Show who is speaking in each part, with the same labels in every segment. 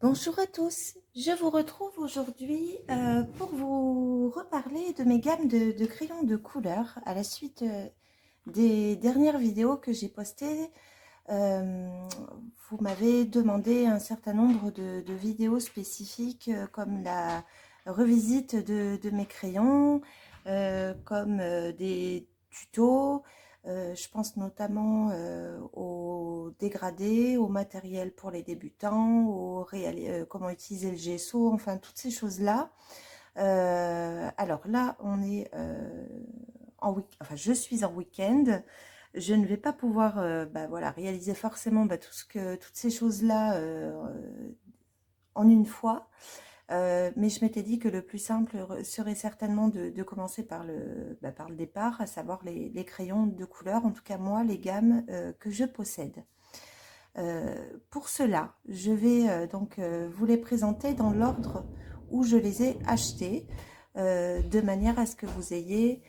Speaker 1: Bonjour à tous, je vous retrouve aujourd'hui pour vous reparler de mes gammes de crayons de couleur à la suite des dernières vidéos que j'ai postées. Vous m'avez demandé un certain nombre de vidéos spécifiques comme la revisite de mes crayons, comme des tutos. Je pense notamment au dégradé, au matériel pour les débutants, comment utiliser le gesso, enfin toutes ces choses-là. Alors là, on est enfin je suis en week-end. Je ne vais pas pouvoir voilà, réaliser forcément toutes ces choses-là en une fois. Mais je m'étais dit que le plus simple serait certainement de commencer par le départ, à savoir les crayons de couleur, en tout cas moi, les gammes que je possède. Pour cela, je vais vous les présenter dans l'ordre où je les ai achetés, de manière à ce que vous ayez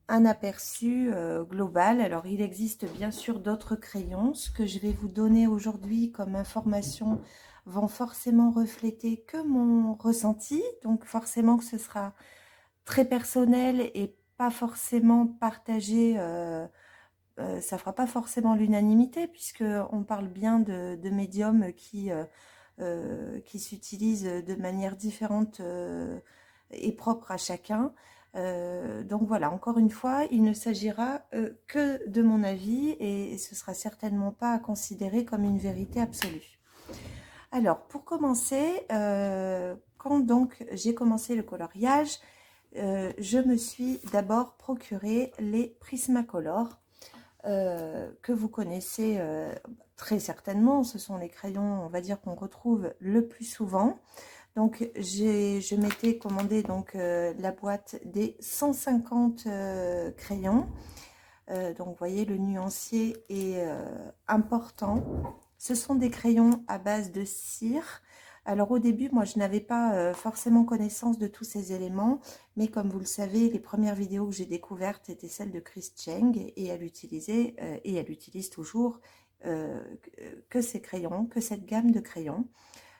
Speaker 1: un aperçu global. Alors il existe bien sûr d'autres crayons. Ce que je vais vous donner aujourd'hui comme information vont forcément refléter que mon ressenti, donc forcément que ce sera très personnel et pas forcément partagé, ça fera pas forcément l'unanimité puisque on parle bien de médiums qui s'utilisent de manière différente et propre à chacun. Donc voilà, encore une fois, il ne s'agira que de mon avis et ce sera certainement pas à considérer comme une vérité absolue. Alors, pour commencer, quand donc j'ai commencé le coloriage, je me suis d'abord procuré les Prismacolor que vous connaissez très certainement. Ce sont les crayons, on va dire, qu'on retrouve le plus souvent. Donc je m'étais commandé la boîte des 150 crayons. Donc vous voyez, le nuancier est important. Ce sont des crayons à base de cire. Alors au début, moi je n'avais pas forcément connaissance de tous ces éléments, mais comme vous le savez, les premières vidéos que j'ai découvertes étaient celles de Chris Cheng et elle utilisait et elle utilise toujours que ces crayons, que cette gamme de crayons.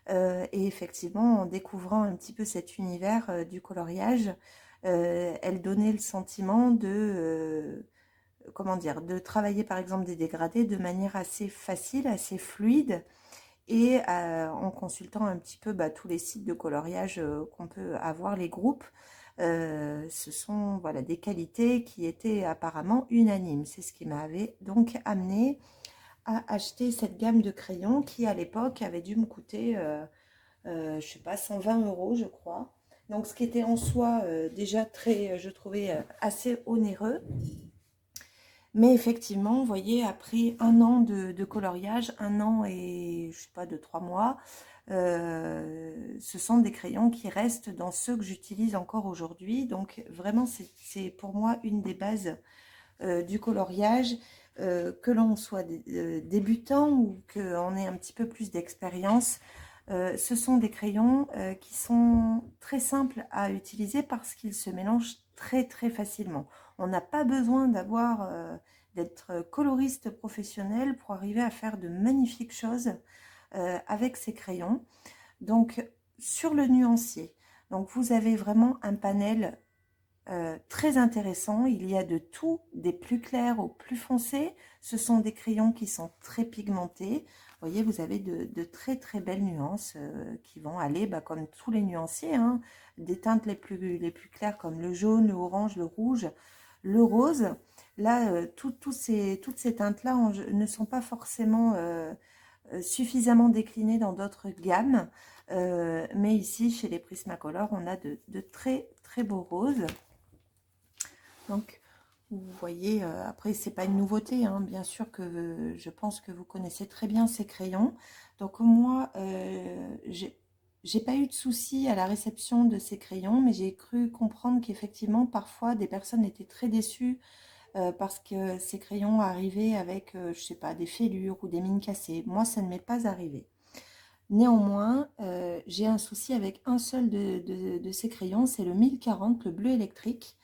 Speaker 1: Et effectivement, en découvrant un petit peu cet univers du coloriage, elle donnait le sentiment comment dire, de travailler par exemple des dégradés de manière assez facile, assez fluide, et en consultant un petit peu tous les sites de coloriage qu'on peut avoir, les groupes, ce sont voilà, des qualités qui étaient apparemment unanimes. C'est ce qui m'avait donc amené à acheter cette gamme de crayons qui à l'époque avait dû me coûter je sais pas, 120 € je crois. Donc ce qui était en soi déjà très, je trouvais assez onéreux. Mais effectivement, vous voyez, après un an de coloriage, un an et je sais pas, de 3 mois, ce sont des crayons qui restent dans ceux que j'utilise encore aujourd'hui. Donc vraiment, c'est pour moi une des bases du coloriage, que l'on soit débutant ou qu'on ait un petit peu plus d'expérience. Ce sont des crayons qui sont très simples à utiliser parce qu'ils se mélangent très très facilement. On n'a pas besoin d'être coloriste professionnel pour arriver à faire de magnifiques choses avec ces crayons. Donc sur le nuancier, donc vous avez vraiment un panel très intéressant. Il y a de tout, des plus clairs aux plus foncés. Ce sont des crayons qui sont très pigmentés. Vous voyez, vous avez de très très belles nuances qui vont aller, comme tous les nuanciers, hein, des teintes les plus claires comme le jaune, le orange, le rouge, le rose. Là, toutes ces teintes-là ne sont pas forcément suffisamment déclinées dans d'autres gammes. Mais ici, chez les Prismacolor, on a de très très beaux roses. Donc, vous voyez, après, c'est pas une nouveauté, hein, bien sûr que je pense que vous connaissez très bien ces crayons. Donc, moi, j'ai pas eu de soucis à la réception de ces crayons, mais j'ai cru comprendre qu'effectivement, parfois, des personnes étaient très déçues parce que ces crayons arrivaient avec, je sais pas, des fêlures ou des mines cassées. Moi, ça ne m'est pas arrivé. Néanmoins, j'ai un souci avec un seul de ces crayons, c'est le 1040, le bleu électrique,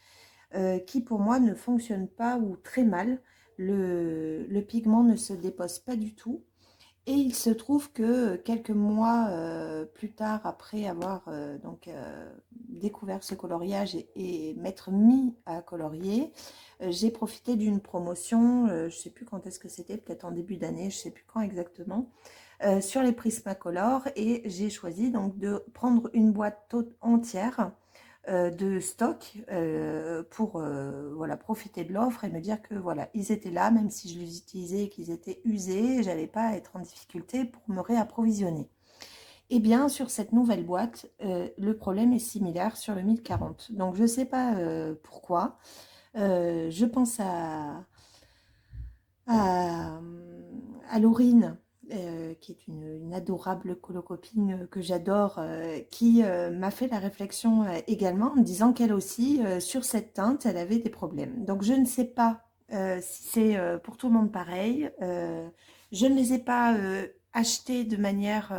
Speaker 1: qui pour moi ne fonctionne pas ou très mal. Le pigment ne se dépose pas du tout. Et il se trouve que quelques mois plus tard, après avoir découvert ce coloriage et m'être mis à colorier, j'ai profité d'une promotion, je ne sais plus quand est-ce que c'était, peut-être en début d'année, je ne sais plus quand exactement, sur les Prismacolor, et j'ai choisi donc de prendre une boîte entière de stock pour voilà, profiter de l'offre et me dire que voilà, ils étaient là, même si je les utilisais et qu'ils étaient usés, j'allais pas être en difficulté pour me réapprovisionner. Et bien sur cette nouvelle boîte, le problème est similaire sur le 1040. Donc je sais pas pourquoi. Je pense à, à Laurine, qui est une adorable colocopine que j'adore, qui m'a fait la réflexion également en me disant qu'elle aussi, sur cette teinte, elle avait des problèmes. Donc je ne sais pas si c'est pour tout le monde pareil. Je ne les ai pas achetés de manière,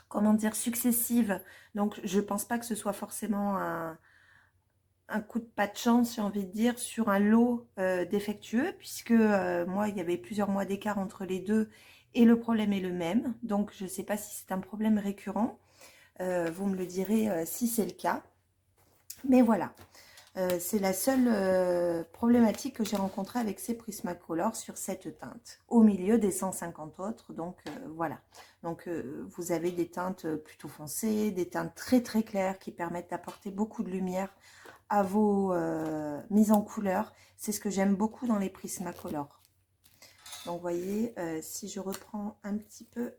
Speaker 1: comment dire, successive. Donc je ne pense pas que ce soit forcément un coup de pas de chance, j'ai envie de dire, sur un lot défectueux, puisque moi, il y avait plusieurs mois d'écart entre les deux et le problème est le même. Donc, je ne sais pas si c'est un problème récurrent. Vous me le direz si c'est le cas. Mais voilà, c'est la seule problématique que j'ai rencontrée avec ces Prismacolor sur cette teinte, au milieu des 150 autres. Donc, voilà. Donc, vous avez des teintes plutôt foncées, des teintes très très claires qui permettent d'apporter beaucoup de lumière à vos mises en couleur. C'est ce que j'aime beaucoup dans les Prismacolor. Donc, vous voyez, si je reprends un petit peu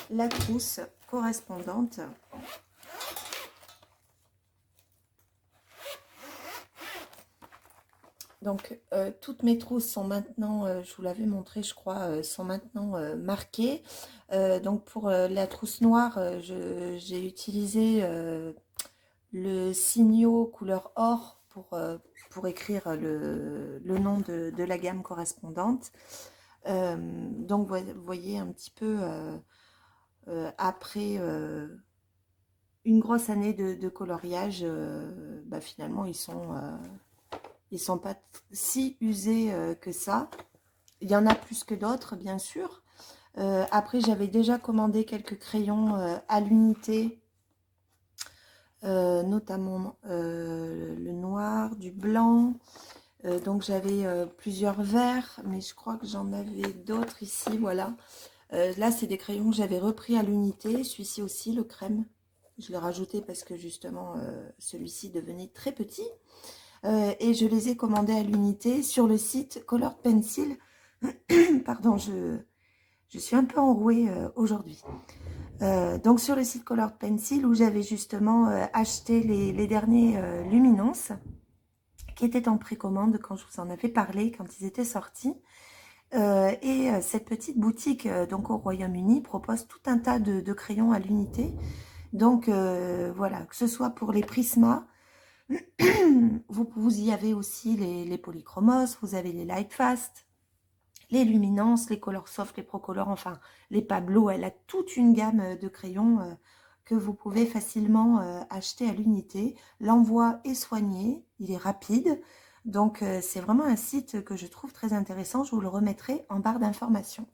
Speaker 1: la trousse correspondante. Donc, toutes mes trousses sont maintenant, je vous l'avais montré, je crois, sont maintenant marquées. Donc, pour la trousse noire, j'ai utilisé le signaux couleur or pour écrire le nom de la gamme correspondante. Donc vous voyez un petit peu après une grosse année de coloriage, bah, finalement ils sont pas si usés que ça. Il y en a plus que d'autres bien sûr. Après j'avais déjà commandé quelques crayons à l'unité, notamment le noir, du blanc. Donc j'avais plusieurs verts, mais je crois que j'en avais d'autres ici, voilà. Là, c'est des crayons que j'avais repris à l'unité. Celui-ci aussi, le crème. Je l'ai rajouté parce que justement, celui-ci devenait très petit. Et je les ai commandés à l'unité sur le site Colored Pencil. Pardon, je suis un peu enrouée aujourd'hui. Donc sur le site Colored Pencil où j'avais justement acheté les derniers Luminance qui étaient en précommande quand je vous en avais parlé, quand ils étaient sortis. Et cette petite boutique donc au Royaume-Uni propose tout un tas de crayons à l'unité. Donc voilà, que ce soit pour les Prisma, vous y avez aussi les Polychromos, vous avez les Lightfast, les Luminance, les Colorsoft, les Procolor, enfin les Pablo. Elle a toute une gamme de crayons que vous pouvez facilement acheter à l'unité. L'envoi est soigné, il est rapide. Donc, c'est vraiment un site que je trouve très intéressant. Je vous le remettrai en barre d'informations.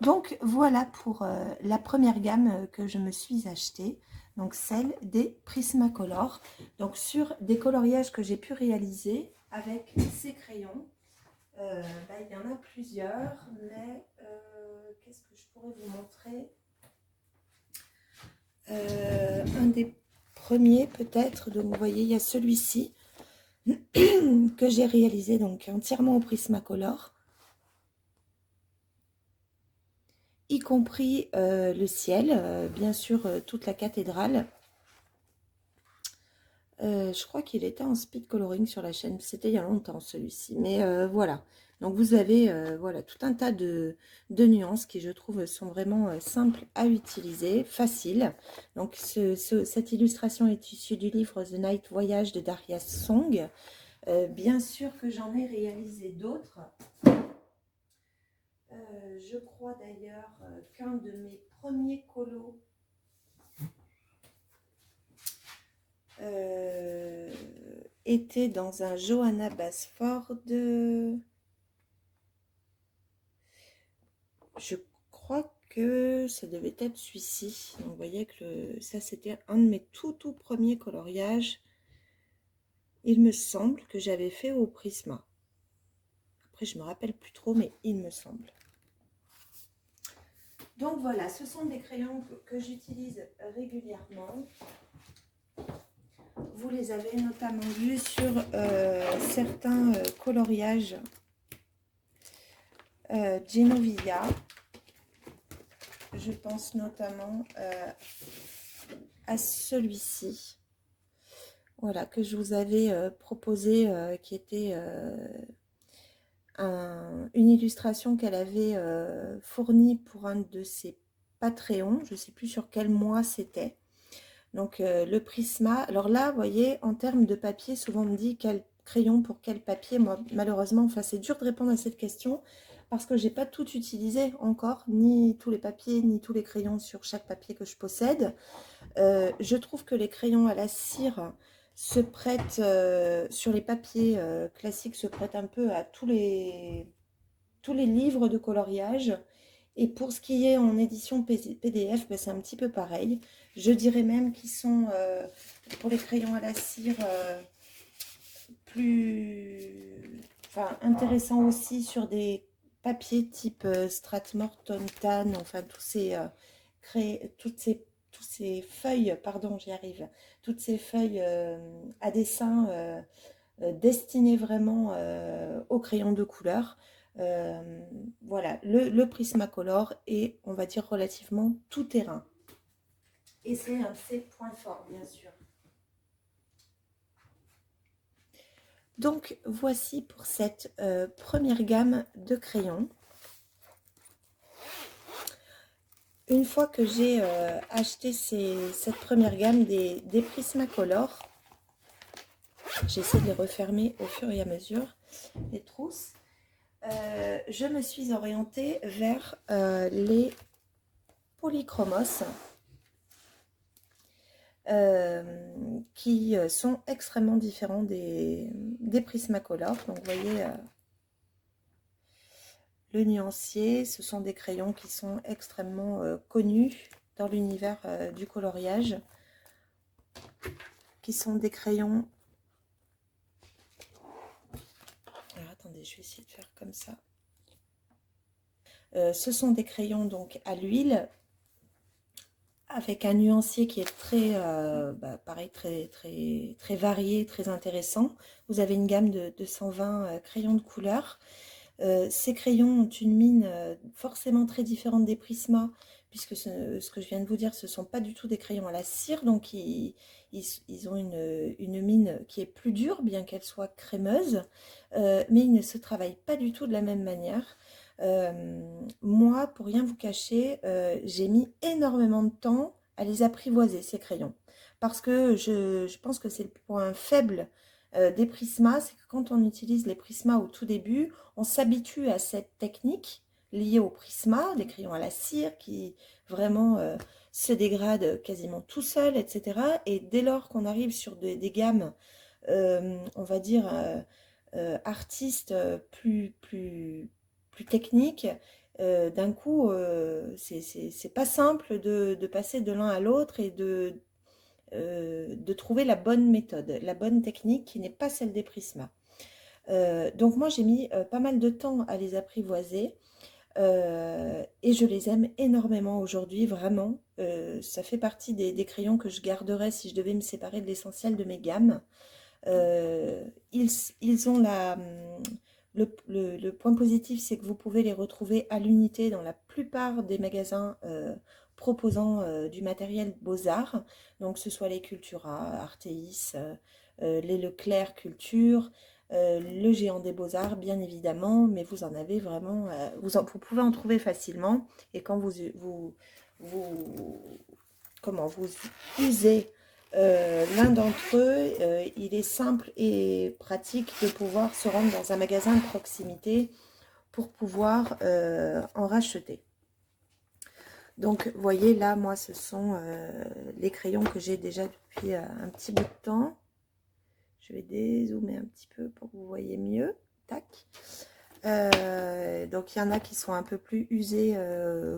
Speaker 1: Donc, voilà pour la première gamme que je me suis achetée. Donc, celle des Prismacolor. Donc, sur des coloriages que j'ai pu réaliser avec ces crayons. Bah, il y en a plusieurs, mais qu'est-ce que je pourrais vous montrer? Un des premiers peut-être. Donc, vous voyez, il y a celui-ci que j'ai réalisé donc entièrement au Prismacolor, y compris le ciel, bien sûr toute la cathédrale. Je crois qu'il était en speed coloring sur la chaîne, c'était il y a longtemps celui-ci, mais voilà. Donc vous avez voilà, tout un tas de nuances qui je trouve sont vraiment simples à utiliser, faciles. Donc cette illustration est issue du livre The Night Voyage de Darius Song. Bien sûr que j'en ai réalisé d'autres. Je crois d'ailleurs qu'un de mes premiers colos était dans un Johanna Basford. Je crois que ça devait être celui-ci. Donc, vous voyez que ça, c'était un de mes tout premiers coloriages. Il me semble que j'avais fait au Prisma. Après, je me rappelle plus trop, mais il me semble. Donc voilà, ce sont des crayons que j'utilise régulièrement. Vous les avez notamment vus sur certains coloriages Genovia. Je pense notamment à celui-ci. Voilà, que je vous avais proposé, qui était une illustration qu'elle avait fournie pour un de ses Patreons. Je ne sais plus sur quel mois c'était. Donc le Prisma. Alors là, vous voyez, en termes de papier, souvent on me dit quel crayon pour quel papier. Moi, malheureusement, enfin, c'est dur de répondre à cette question parce que j'ai pas tout utilisé encore, ni tous les papiers, ni tous les crayons sur chaque papier que je possède. Je trouve que les crayons à la cire se prêtent, sur les papiers classiques, se prêtent un peu à tous les livres de coloriage. Et pour ce qui est en édition PDF, ben, c'est un petit peu pareil. Je dirais même qu'ils sont, pour les crayons à la cire, plus intéressants aussi sur des papiers type Strathmore, Tan, enfin toutes ces feuilles, pardon, j'y arrive, toutes ces feuilles à dessin destinées vraiment aux crayons de couleur. Voilà, le Prismacolor est, on va dire, relativement tout terrain. Et c'est un de ses points forts, bien sûr. Donc, voici pour cette première gamme de crayons. Une fois que j'ai acheté cette première gamme des Prismacolor, j'essaie de les refermer au fur et à mesure, les trousses. Je me suis orientée vers les polychromos qui sont extrêmement différents des Prismacolor. Donc vous voyez le nuancier, ce sont des crayons qui sont extrêmement connus dans l'univers du coloriage, qui sont des crayons. Alors attendez, je vais essayer de faire comme ça. Ce sont des crayons donc à l'huile avec un nuancier qui est très, pareil, très varié, très intéressant. Vous avez une gamme de 120 crayons de couleur. Ces crayons ont une mine forcément très différente des Prisma, puisque ce que je viens de vous dire, ce ne sont pas du tout des crayons à la cire, donc ils ont une mine qui est plus dure, bien qu'elle soit crémeuse, mais ils ne se travaillent pas du tout de la même manière. Moi, pour rien vous cacher, j'ai mis énormément de temps à les apprivoiser, ces crayons, parce que je pense que c'est le point faible des Prisma, c'est que quand on utilise les Prisma au tout début, on s'habitue à cette technique liée au Prisma, des crayons à la cire qui vraiment se dégradent quasiment tout seul, etc. Et dès lors qu'on arrive sur des gammes, on va dire, artistes plus techniques, d'un coup, c'est pas simple de passer de l'un à l'autre et de trouver la bonne méthode, la bonne technique qui n'est pas celle des Prisma. Donc moi j'ai mis pas mal de temps à les apprivoiser et je les aime énormément aujourd'hui, vraiment. Ça fait partie des crayons que je garderais si je devais me séparer de l'essentiel de mes gammes. Ils ont le point positif, c'est que vous pouvez les retrouver à l'unité dans la plupart des magasins proposant du matériel Beaux-Arts, donc que ce soit les Cultura, Artéis, les Leclerc Culture, le Géant des Beaux-Arts bien évidemment, mais vous en avez vraiment, vous pouvez en trouver facilement, et quand vous usez l'un d'entre eux, il est simple et pratique de pouvoir se rendre dans un magasin de proximité pour pouvoir en racheter. Donc, vous voyez, là, moi, ce sont les crayons que j'ai déjà depuis un petit bout de temps. Je vais dézoomer un petit peu pour que vous voyez mieux. Tac. Donc, il y en a qui sont un peu plus usés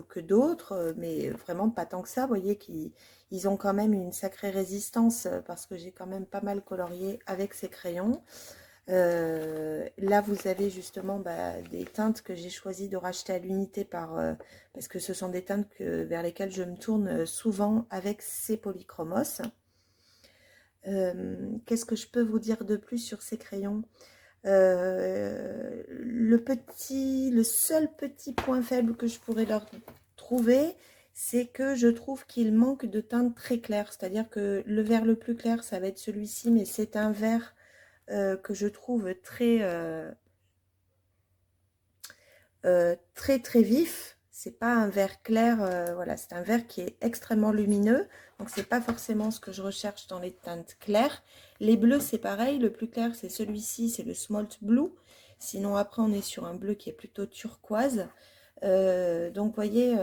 Speaker 1: que d'autres, mais vraiment pas tant que ça. Vous voyez qu'ils ont quand même une sacrée résistance parce que j'ai quand même pas mal colorié avec ces crayons. Là, vous avez justement des teintes que j'ai choisi de racheter à l'unité parce que ce sont des teintes vers lesquelles je me tourne souvent avec ces polychromos. Qu'est-ce que je peux vous dire de plus sur ces crayons? Le seul petit point faible que je pourrais leur trouver, c'est que je trouve qu'il manque de teintes très claires. C'est-à-dire que le vert le plus clair, ça va être celui-ci, mais c'est un vert que je trouve très vif. C'est pas un vert clair, voilà, c'est un vert qui est extrêmement lumineux. Donc c'est pas forcément ce que je recherche dans les teintes claires. Les bleus c'est pareil, le plus clair c'est celui-ci, c'est le Smalt Blue. Sinon après on est sur un bleu qui est plutôt turquoise. Donc vous voyez,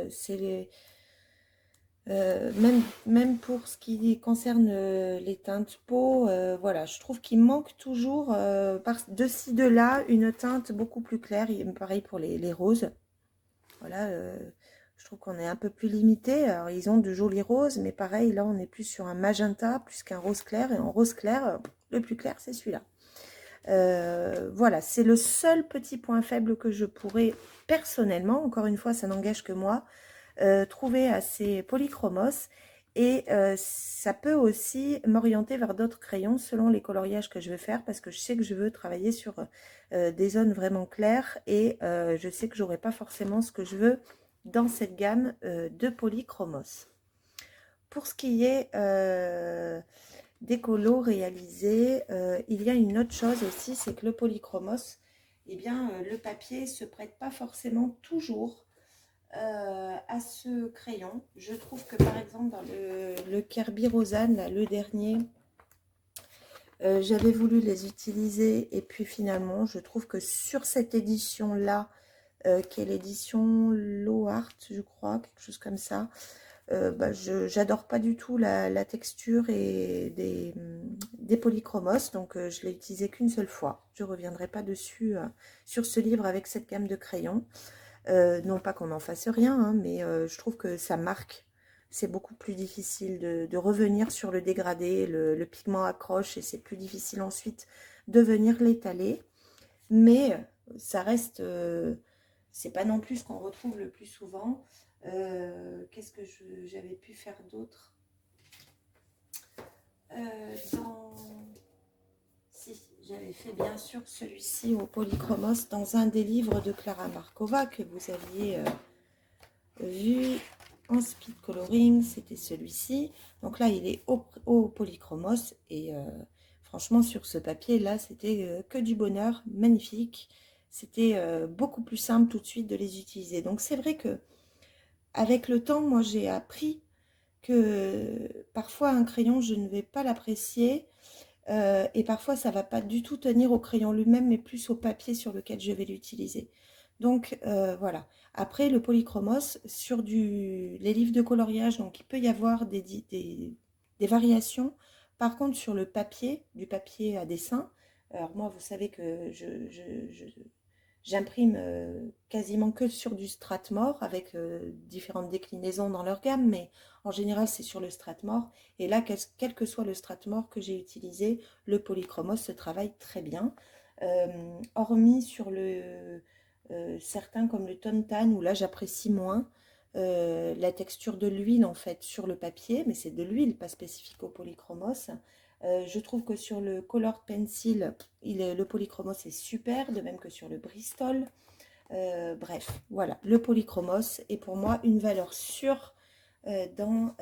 Speaker 1: c'est les même pour ce qui concerne les teintes peau, voilà, je trouve qu'il manque toujours de ci, de là, une teinte beaucoup plus claire. Et pareil pour les roses. Voilà, je trouve qu'on est un peu plus limité. Alors, ils ont de jolis roses, mais pareil, là, on est plus sur un magenta, plus qu'un rose clair. Et en rose clair, le plus clair, c'est celui-là. Voilà, c'est le seul petit point faible que je pourrais personnellement, encore une fois, ça n'engage que moi, trouver à ces polychromos. Et ça peut aussi m'orienter vers d'autres crayons selon les coloriages que je veux faire, parce que je sais que je veux travailler sur des zones vraiment claires et je sais que j'aurai pas forcément ce que je veux dans cette gamme de polychromos. Pour ce qui est des colos réalisés, il y a une autre chose aussi, c'est que le polychromos, eh bien, le papier se prête pas forcément toujours à ce crayon. Je trouve que par exemple dans le Kirby Rosanne, là, le dernier, j'avais voulu les utiliser et puis finalement je trouve que sur cette édition là, qui est l'édition Low Art je crois, quelque chose comme ça, j'adore pas du tout la texture et des polychromos, donc je l'ai utilisé qu'une seule fois. Je reviendrai pas dessus sur ce livre avec cette gamme de crayons. Non pas qu'on n'en fasse rien, hein, mais je trouve que ça marque. C'est beaucoup plus difficile de revenir sur le dégradé, le pigment accroche et c'est plus difficile ensuite de venir l'étaler. Mais ça reste, c'est pas non plus ce qu'on retrouve le plus souvent. Qu'est-ce que j'avais pu faire d'autre Si, j'avais fait bien sûr celui-ci au polychromos dans un des livres de Clara Markova que vous aviez vu en speed coloring, c'était celui-ci. Donc là, il est au polychromos et franchement, sur ce papier, là, c'était que du bonheur, magnifique. C'était beaucoup plus simple tout de suite de les utiliser. Donc c'est vrai que avec le temps, moi, j'ai appris que parfois un crayon, je ne vais pas l'apprécier. Et parfois, ça va pas du tout tenir au crayon lui-même, mais plus au papier sur lequel je vais l'utiliser. Donc, voilà. Après, le polychromos, sur les livres de coloriage, donc il peut y avoir des variations. Par contre, sur le papier, du papier à dessin, alors moi, vous savez que j'imprime quasiment que sur du Strathmore avec différentes déclinaisons dans leur gamme, mais en général c'est sur le Strathmore. Et là, quel que soit le Strathmore que j'ai utilisé, le polychromos se travaille très bien. Hormis sur certains comme le Tontan, où là j'apprécie moins la texture de l'huile en fait sur le papier, mais c'est de l'huile, pas spécifique au polychromos. Je trouve que sur le Colored Pencil, le polychromos est super, de même que sur le Bristol. Bref, voilà, le polychromos est pour moi une valeur sûre dans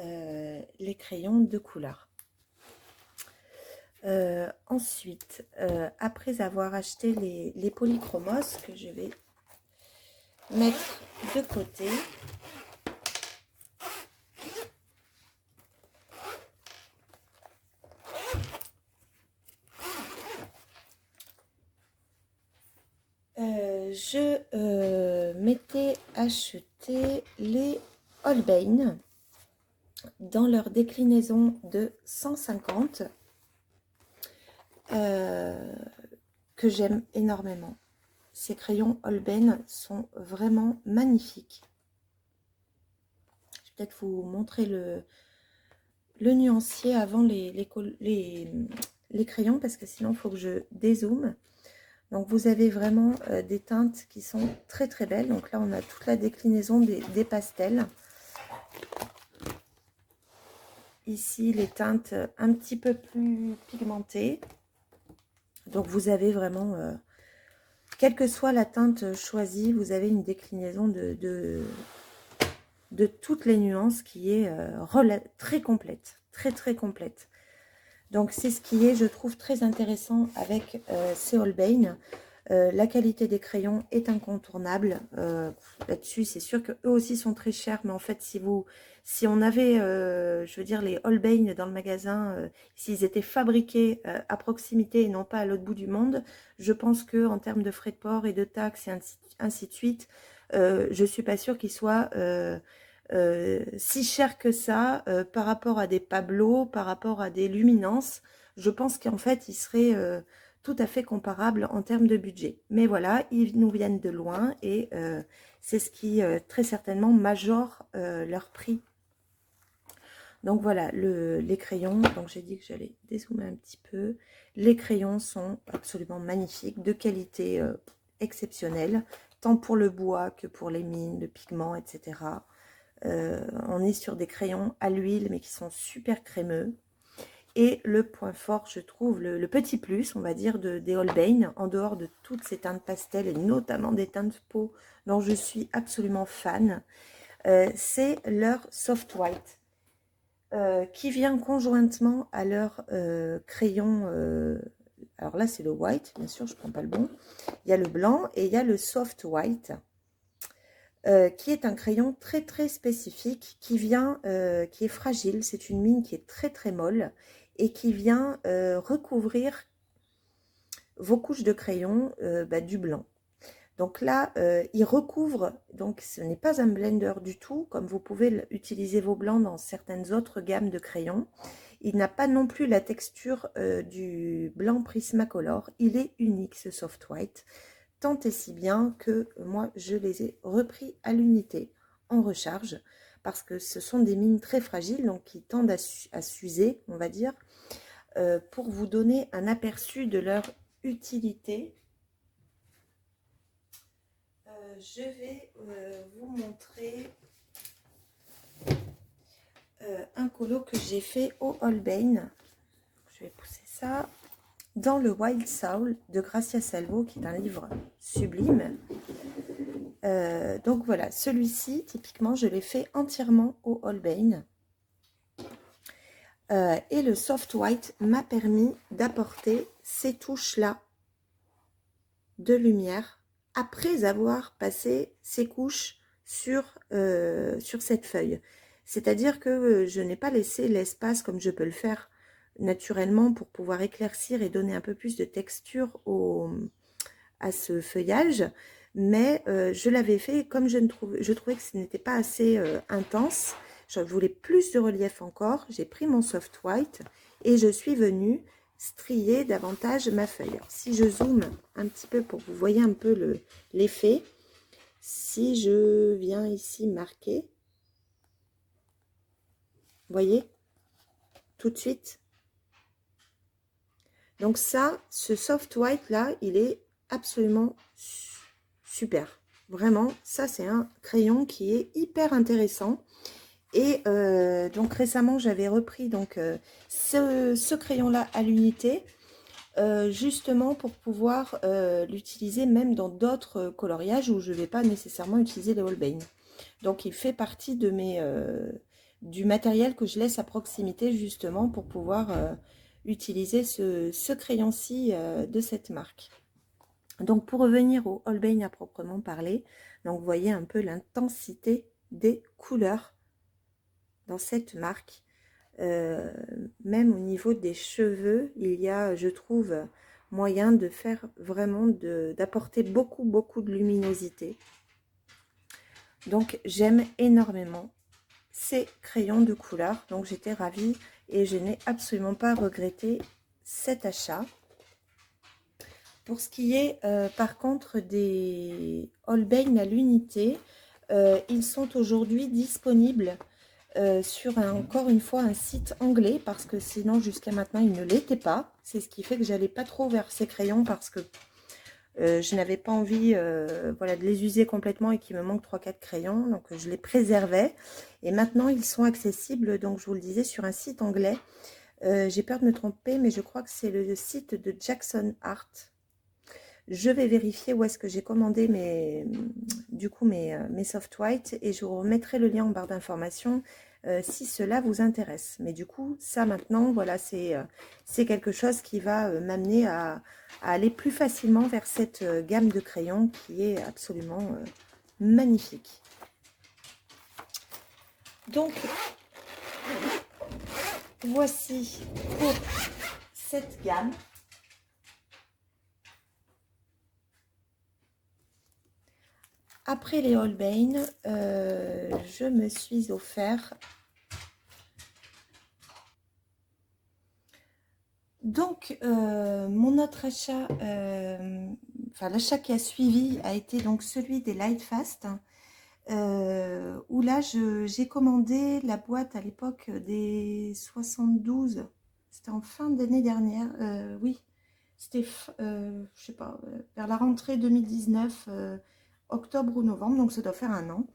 Speaker 1: les crayons de couleur. Ensuite, après avoir acheté les polychromos que je vais mettre de côté, je acheté les Holbein dans leur déclinaison de 150 que j'aime énormément. Ces crayons Holbein sont vraiment magnifiques. Je vais peut-être vous montrer le nuancier avant les crayons, parce que sinon il faut que je dézoome. Donc vous avez vraiment des teintes qui sont très très belles. Donc là on a toute la déclinaison des pastels. Ici les teintes un petit peu plus pigmentées. Donc vous avez vraiment, quelle que soit la teinte choisie, vous avez une déclinaison de toutes les nuances qui est très complète, très complète. Donc c'est ce qui est, je trouve, très intéressant avec ces Holbein. La qualité des crayons est incontournable. Là-dessus, c'est sûr qu'eux aussi sont très chers, mais en fait, si on avait, je veux dire, les Holbein dans le magasin, s'ils étaient fabriqués à proximité et non pas à l'autre bout du monde, je pense que en termes de frais de port et de taxes et ainsi de suite, je suis pas sûre qu'ils soient si cher que ça par rapport à des Pablo, par rapport à des Luminance. Je pense qu'en fait, ils seraient tout à fait comparables en termes de budget. Mais voilà, ils nous viennent de loin et c'est ce qui très certainement majore leur prix. Donc voilà, les crayons, donc j'ai dit que j'allais dézoomer un petit peu. Les crayons sont absolument magnifiques, de qualité exceptionnelle, tant pour le bois que pour les mines, le pigment, etc. On est sur des crayons à l'huile, mais qui sont super crémeux. Et le point fort, je trouve, le petit plus, on va dire, des Holbein, en dehors de toutes ces teintes pastel, et notamment des teintes peau dont je suis absolument fan, c'est leur Soft White, qui vient conjointement à leur crayon. Alors là, c'est le white, bien sûr, je ne prends pas le bon. Il y a le blanc et il y a le Soft White. Qui est un crayon très spécifique, qui est fragile, c'est une mine qui est très molle et qui vient recouvrir vos couches de crayon du blanc. Donc là, il recouvre, donc ce n'est pas un blender du tout, comme vous pouvez utiliser vos blancs dans certaines autres gammes de crayons. Il n'a pas non plus la texture du blanc Prismacolor, il est unique ce Soft White. Tant et si bien que moi, je les ai repris à l'unité en recharge parce que ce sont des mines très fragiles, donc qui tendent à s'user, on va dire. Pour vous donner un aperçu de leur utilité, je vais vous montrer un colo que j'ai fait au Holbein. Je vais pousser ça. Dans le Wild Soul de Gracia Salvo, qui est un livre sublime. Donc voilà, celui-ci, typiquement, je l'ai fait entièrement au Holbein. Et le Soft White m'a permis d'apporter ces touches-là de lumière après avoir passé ces couches sur cette feuille. C'est-à-dire que je n'ai pas laissé l'espace comme je peux le faire naturellement pour pouvoir éclaircir et donner un peu plus de texture à ce feuillage, mais je l'avais fait comme je trouvais que ce n'était pas assez intense. Je voulais plus de relief encore. J'ai pris mon Soft White et je suis venue strier davantage ma feuille. Alors, si je zoome un petit peu pour que vous voyez un peu l'effet, si je viens ici marquer, vous voyez, tout de suite. Donc ça, ce Soft White là, il est absolument super. Vraiment, ça c'est un crayon qui est hyper intéressant. Et donc récemment, j'avais repris donc ce crayon-là à l'unité, justement pour pouvoir l'utiliser même dans d'autres coloriages où je ne vais pas nécessairement utiliser les Holbein. Donc il fait partie de du matériel que je laisse à proximité justement pour pouvoir utiliser ce crayon-ci de cette marque. Donc pour revenir au Holbein à proprement parler, donc vous voyez un peu l'intensité des couleurs dans cette marque. Même au niveau des cheveux, il y a, je trouve, moyen de faire vraiment d'apporter beaucoup de luminosité. Donc j'aime énormément ces crayons de couleur. Donc j'étais ravie et je n'ai absolument pas regretté cet achat. Pour ce qui est par contre des Holbein à l'unité, ils sont aujourd'hui disponibles sur encore une fois un site anglais, parce que sinon jusqu'à maintenant ils ne l'étaient pas. C'est ce qui fait que j'allais pas trop vers ces crayons, parce que je n'avais pas envie voilà, de les user complètement et qu'il me manque 3-4 crayons, donc je les préservais. Et maintenant ils sont accessibles, donc je vous le disais, sur un site anglais. J'ai peur de me tromper, mais je crois que c'est le site de Jackson Art. Je vais vérifier où est-ce que j'ai commandé mes soft white, et je vous remettrai le lien en barre d'informations si cela vous intéresse. Mais du coup, ça maintenant, voilà, c'est quelque chose qui va m'amener à aller plus facilement vers cette gamme de crayons qui est absolument magnifique. Donc, voici pour cette gamme. Après les Holbein, je me suis offert donc mon autre achat, enfin l'achat qui a suivi a été donc celui des Lightfast, où là j'ai commandé la boîte à l'époque des 72, c'était en fin d'année dernière, oui, c'était je sais pas, vers la rentrée 2019, octobre ou novembre, donc ça doit faire un an.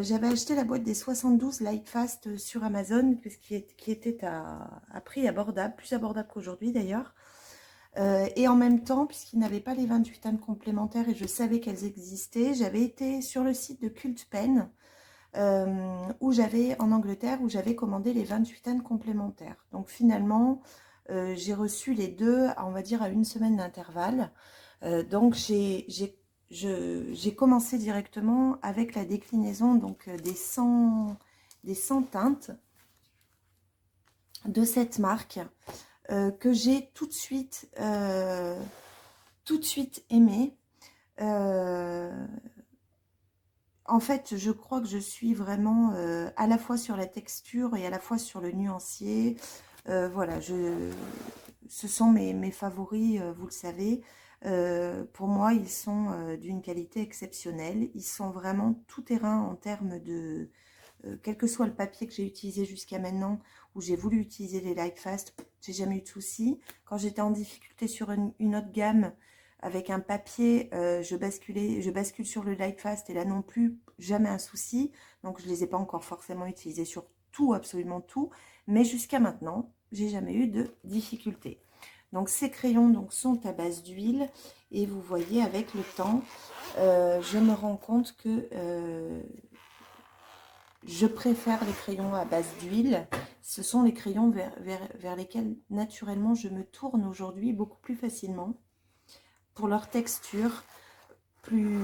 Speaker 1: J'avais acheté la boîte des 72 Lightfast sur Amazon, qui était à prix abordable, plus abordable qu'aujourd'hui d'ailleurs. Et en même temps, puisqu'ils n'avaient pas les 28 âmes complémentaires et je savais qu'elles existaient, j'avais été sur le site de Cult Pen, en Angleterre, où j'avais commandé les 28 âmes complémentaires. Donc finalement, j'ai reçu les deux, on va dire, à une semaine d'intervalle. Donc j'ai commencé directement avec la déclinaison donc des 100 teintes de cette marque, que j'ai tout de suite aimé. En fait, je crois que je suis vraiment à la fois sur la texture et à la fois sur le nuancier. Voilà, ce sont mes favoris, vous le savez. Pour moi, ils sont d'une qualité exceptionnelle. Ils sont vraiment tout terrain en termes de... quel que soit le papier que j'ai utilisé jusqu'à maintenant, où j'ai voulu utiliser les Lightfast, j'ai jamais eu de soucis. Quand j'étais en difficulté sur une autre gamme, avec un papier, je bascule sur le Lightfast, et là non plus, jamais un souci. Donc je les ai pas encore forcément utilisés sur tout, absolument tout, mais jusqu'à maintenant, j'ai jamais eu de difficulté. Donc ces crayons donc sont à base d'huile, et vous voyez avec le temps, je me rends compte que je préfère les crayons à base d'huile. Ce sont les crayons vers lesquels naturellement je me tourne aujourd'hui beaucoup plus facilement, pour leur texture plus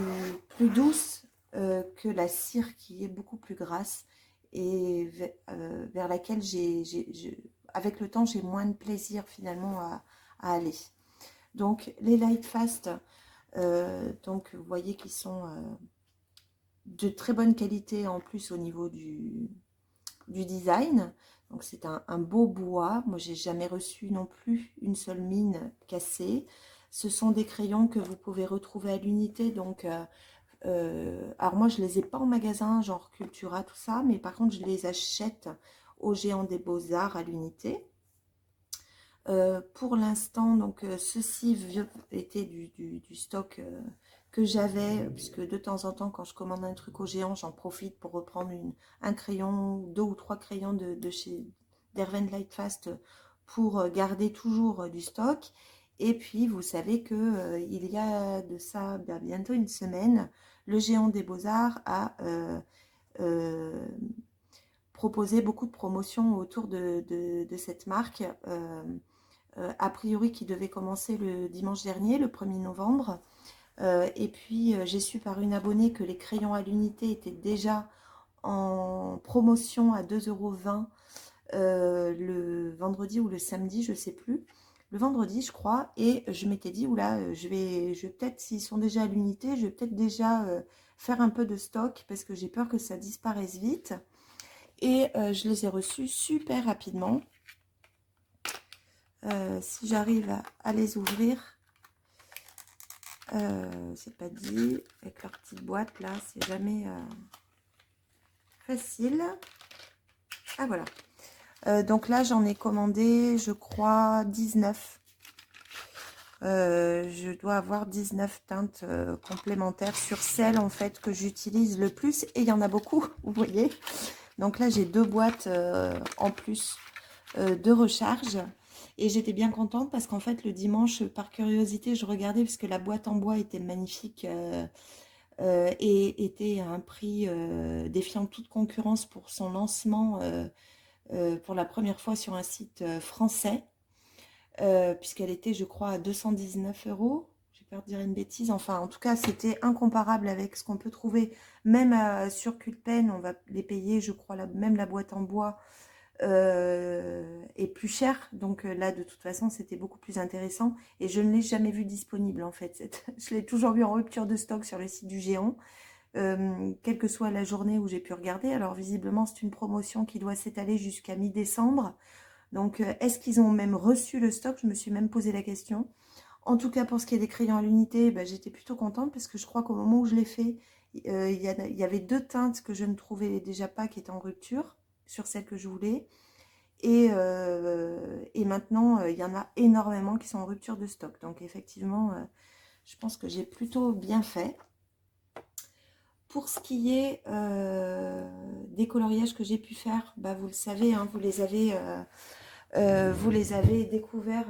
Speaker 1: douce que la cire, qui est beaucoup plus grasse, et vers laquelle avec le temps j'ai moins de plaisir finalement à aller. Donc les Lightfast, donc vous voyez qu'ils sont de très bonne qualité en plus au niveau du design. Donc c'est un beau bois. Moi j'ai jamais reçu non plus une seule mine cassée. Ce sont des crayons que vous pouvez retrouver à l'unité. Donc alors moi je les ai pas en magasin genre Cultura tout ça, mais par contre je les achète au Géant des Beaux-Arts à l'unité. Pour l'instant, donc ceci était du stock que j'avais, puisque de temps en temps, quand je commande un truc au Géant, j'en profite pour reprendre un crayon, 2 ou 3 crayons de chez Derwent Lightfast, pour garder toujours du stock. Et puis, vous savez que il y a de ça bientôt une semaine, le Géant des Beaux-Arts a proposé beaucoup de promotions autour de cette marque. A priori qui devait commencer le dimanche dernier, le 1er novembre. Et puis j'ai su par une abonnée que les crayons à l'unité étaient déjà en promotion à 2,20 € le vendredi ou le samedi, je ne sais plus. Le vendredi, je crois, et je m'étais dit, oula, je vais peut-être, s'ils sont déjà à l'unité, je vais peut-être déjà faire un peu de stock parce que j'ai peur que ça disparaisse vite. Et je les ai reçus super rapidement. Si j'arrive à les ouvrir, c'est pas dit, avec leur petite boîte là, c'est jamais facile. Ah voilà. Donc là, j'en ai commandé, je crois, 19. Je dois avoir 19 teintes complémentaires sur celles en fait que j'utilise le plus. Et il y en a beaucoup, vous voyez. Donc là, j'ai 2 boîtes en plus de recharge. Et j'étais bien contente parce qu'en fait, le dimanche, par curiosité, je regardais parce que la boîte en bois était magnifique et était à un prix défiant toute concurrence pour son lancement pour la première fois sur un site français. Puisqu'elle était, je crois, à 219 €. J'ai peur de dire une bêtise. Enfin, en tout cas, c'était incomparable avec ce qu'on peut trouver. Même sur Culpen, on va les payer, je crois, même la boîte en bois est plus chère. Donc là, de toute façon, c'était beaucoup plus intéressant. Et je ne l'ai jamais vu disponible, en fait. Je l'ai toujours vu en rupture de stock sur le site du Géant. Quelle que soit la journée où j'ai pu regarder. Alors, visiblement, c'est une promotion qui doit s'étaler jusqu'à mi-décembre. Donc, est-ce qu'ils ont même reçu le stock? Je me suis même posé la question. En tout cas, pour ce qui est des crayons à l'unité, bah, j'étais plutôt contente parce que je crois qu'au moment où je l'ai fait, il y avait 2 teintes que je ne trouvais déjà pas qui étaient en rupture sur celles que je voulais. Et maintenant, il y en a énormément qui sont en rupture de stock. Donc, effectivement, je pense que j'ai plutôt bien fait. Pour ce qui est des coloriages que j'ai pu faire, bah, vous le savez, hein, vous les avez découverts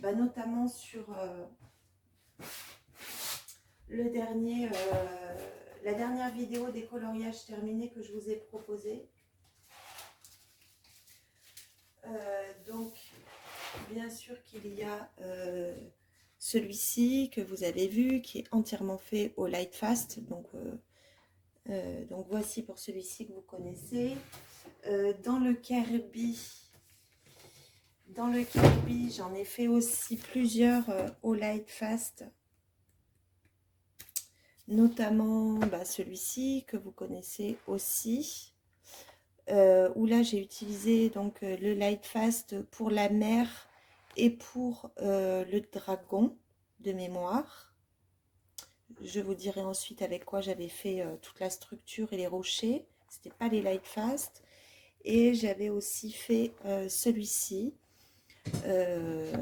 Speaker 1: bah, notamment sur la dernière vidéo des coloriages terminés que je vous ai proposé. Donc, bien sûr qu'il y a celui-ci que vous avez vu, qui est entièrement fait au Light Fast. Donc voici pour celui-ci que vous connaissez. Dans le Kirby, j'en ai fait aussi plusieurs au Light Fast. Notamment bah, celui-ci que vous connaissez aussi. Où là j'ai utilisé donc le Light Fast pour la mer et pour le dragon de mémoire. Je vous dirai ensuite avec quoi j'avais fait toute la structure et les rochers. C'était pas les Light Fast. Et j'avais aussi fait celui-ci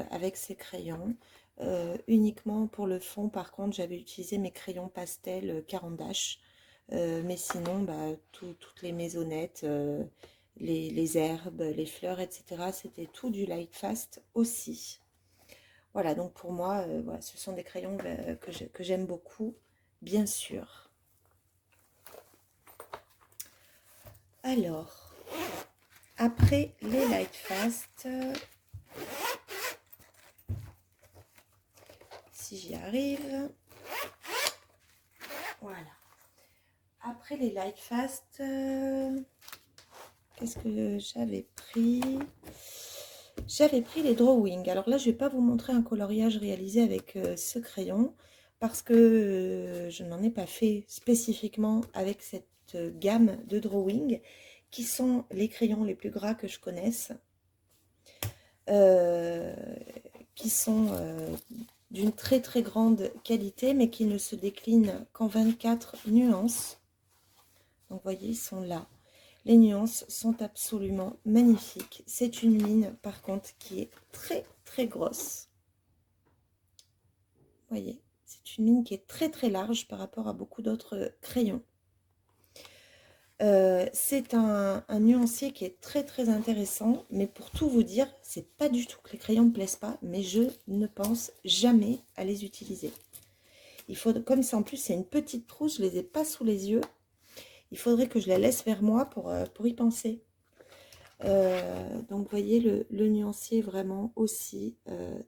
Speaker 1: avec ces crayons. Uniquement pour le fond, par contre, j'avais utilisé mes crayons pastel Caran d'Ache. Mais sinon, bah, toutes les maisonnettes, les herbes, les fleurs, etc., c'était tout du Light Fast aussi. Voilà, donc pour moi, voilà, ce sont des crayons que j'aime beaucoup, bien sûr. Alors, après les Light Fast, si j'y arrive, voilà. Après les Light Fast, qu'est-ce que j'avais pris? J'avais pris les Drawing. Alors là, je ne vais pas vous montrer un coloriage réalisé avec ce crayon parce que je n'en ai pas fait spécifiquement avec cette gamme de Drawing qui sont les crayons les plus gras que je connaisse, qui sont d'une très très grande qualité mais qui ne se déclinent qu'en 24 nuances. Donc vous voyez, ils sont là. Les nuances sont absolument magnifiques. C'est une mine, par contre, qui est très, très grosse. Vous voyez, c'est une mine qui est très, très large par rapport à beaucoup d'autres crayons. C'est un nuancier qui est très, très intéressant. Mais pour tout vous dire, c'est pas du tout que les crayons ne me plaisent pas, mais je ne pense jamais à les utiliser. Il faut, comme ça, en plus, c'est une petite trousse, je ne les ai pas sous les yeux. Il faudrait que je la laisse vers moi pour y penser. Donc, vous voyez, le nuancier vraiment aussi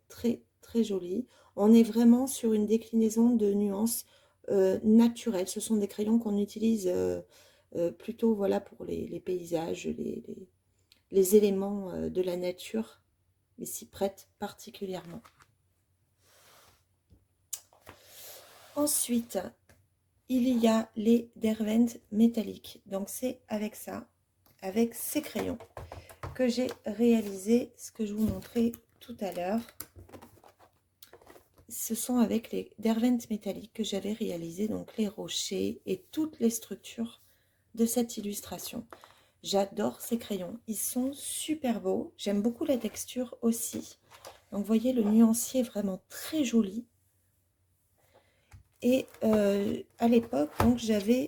Speaker 1: très, très joli. On est vraiment sur une déclinaison de nuances naturelles. Ce sont des crayons qu'on utilise plutôt voilà, pour les paysages, les éléments de la nature, mais s'y prêtent particulièrement. Ensuite, il y a les Derwent métalliques. Donc c'est avec ça, avec ces crayons, que j'ai réalisé ce que je vous montrais tout à l'heure. Ce sont avec les Derwent métalliques que j'avais réalisé donc les rochers et toutes les structures de cette illustration. J'adore ces crayons, ils sont super beaux, j'aime beaucoup la texture aussi. Donc vous voyez, le nuancier est vraiment très joli. Et à l'époque, donc j'avais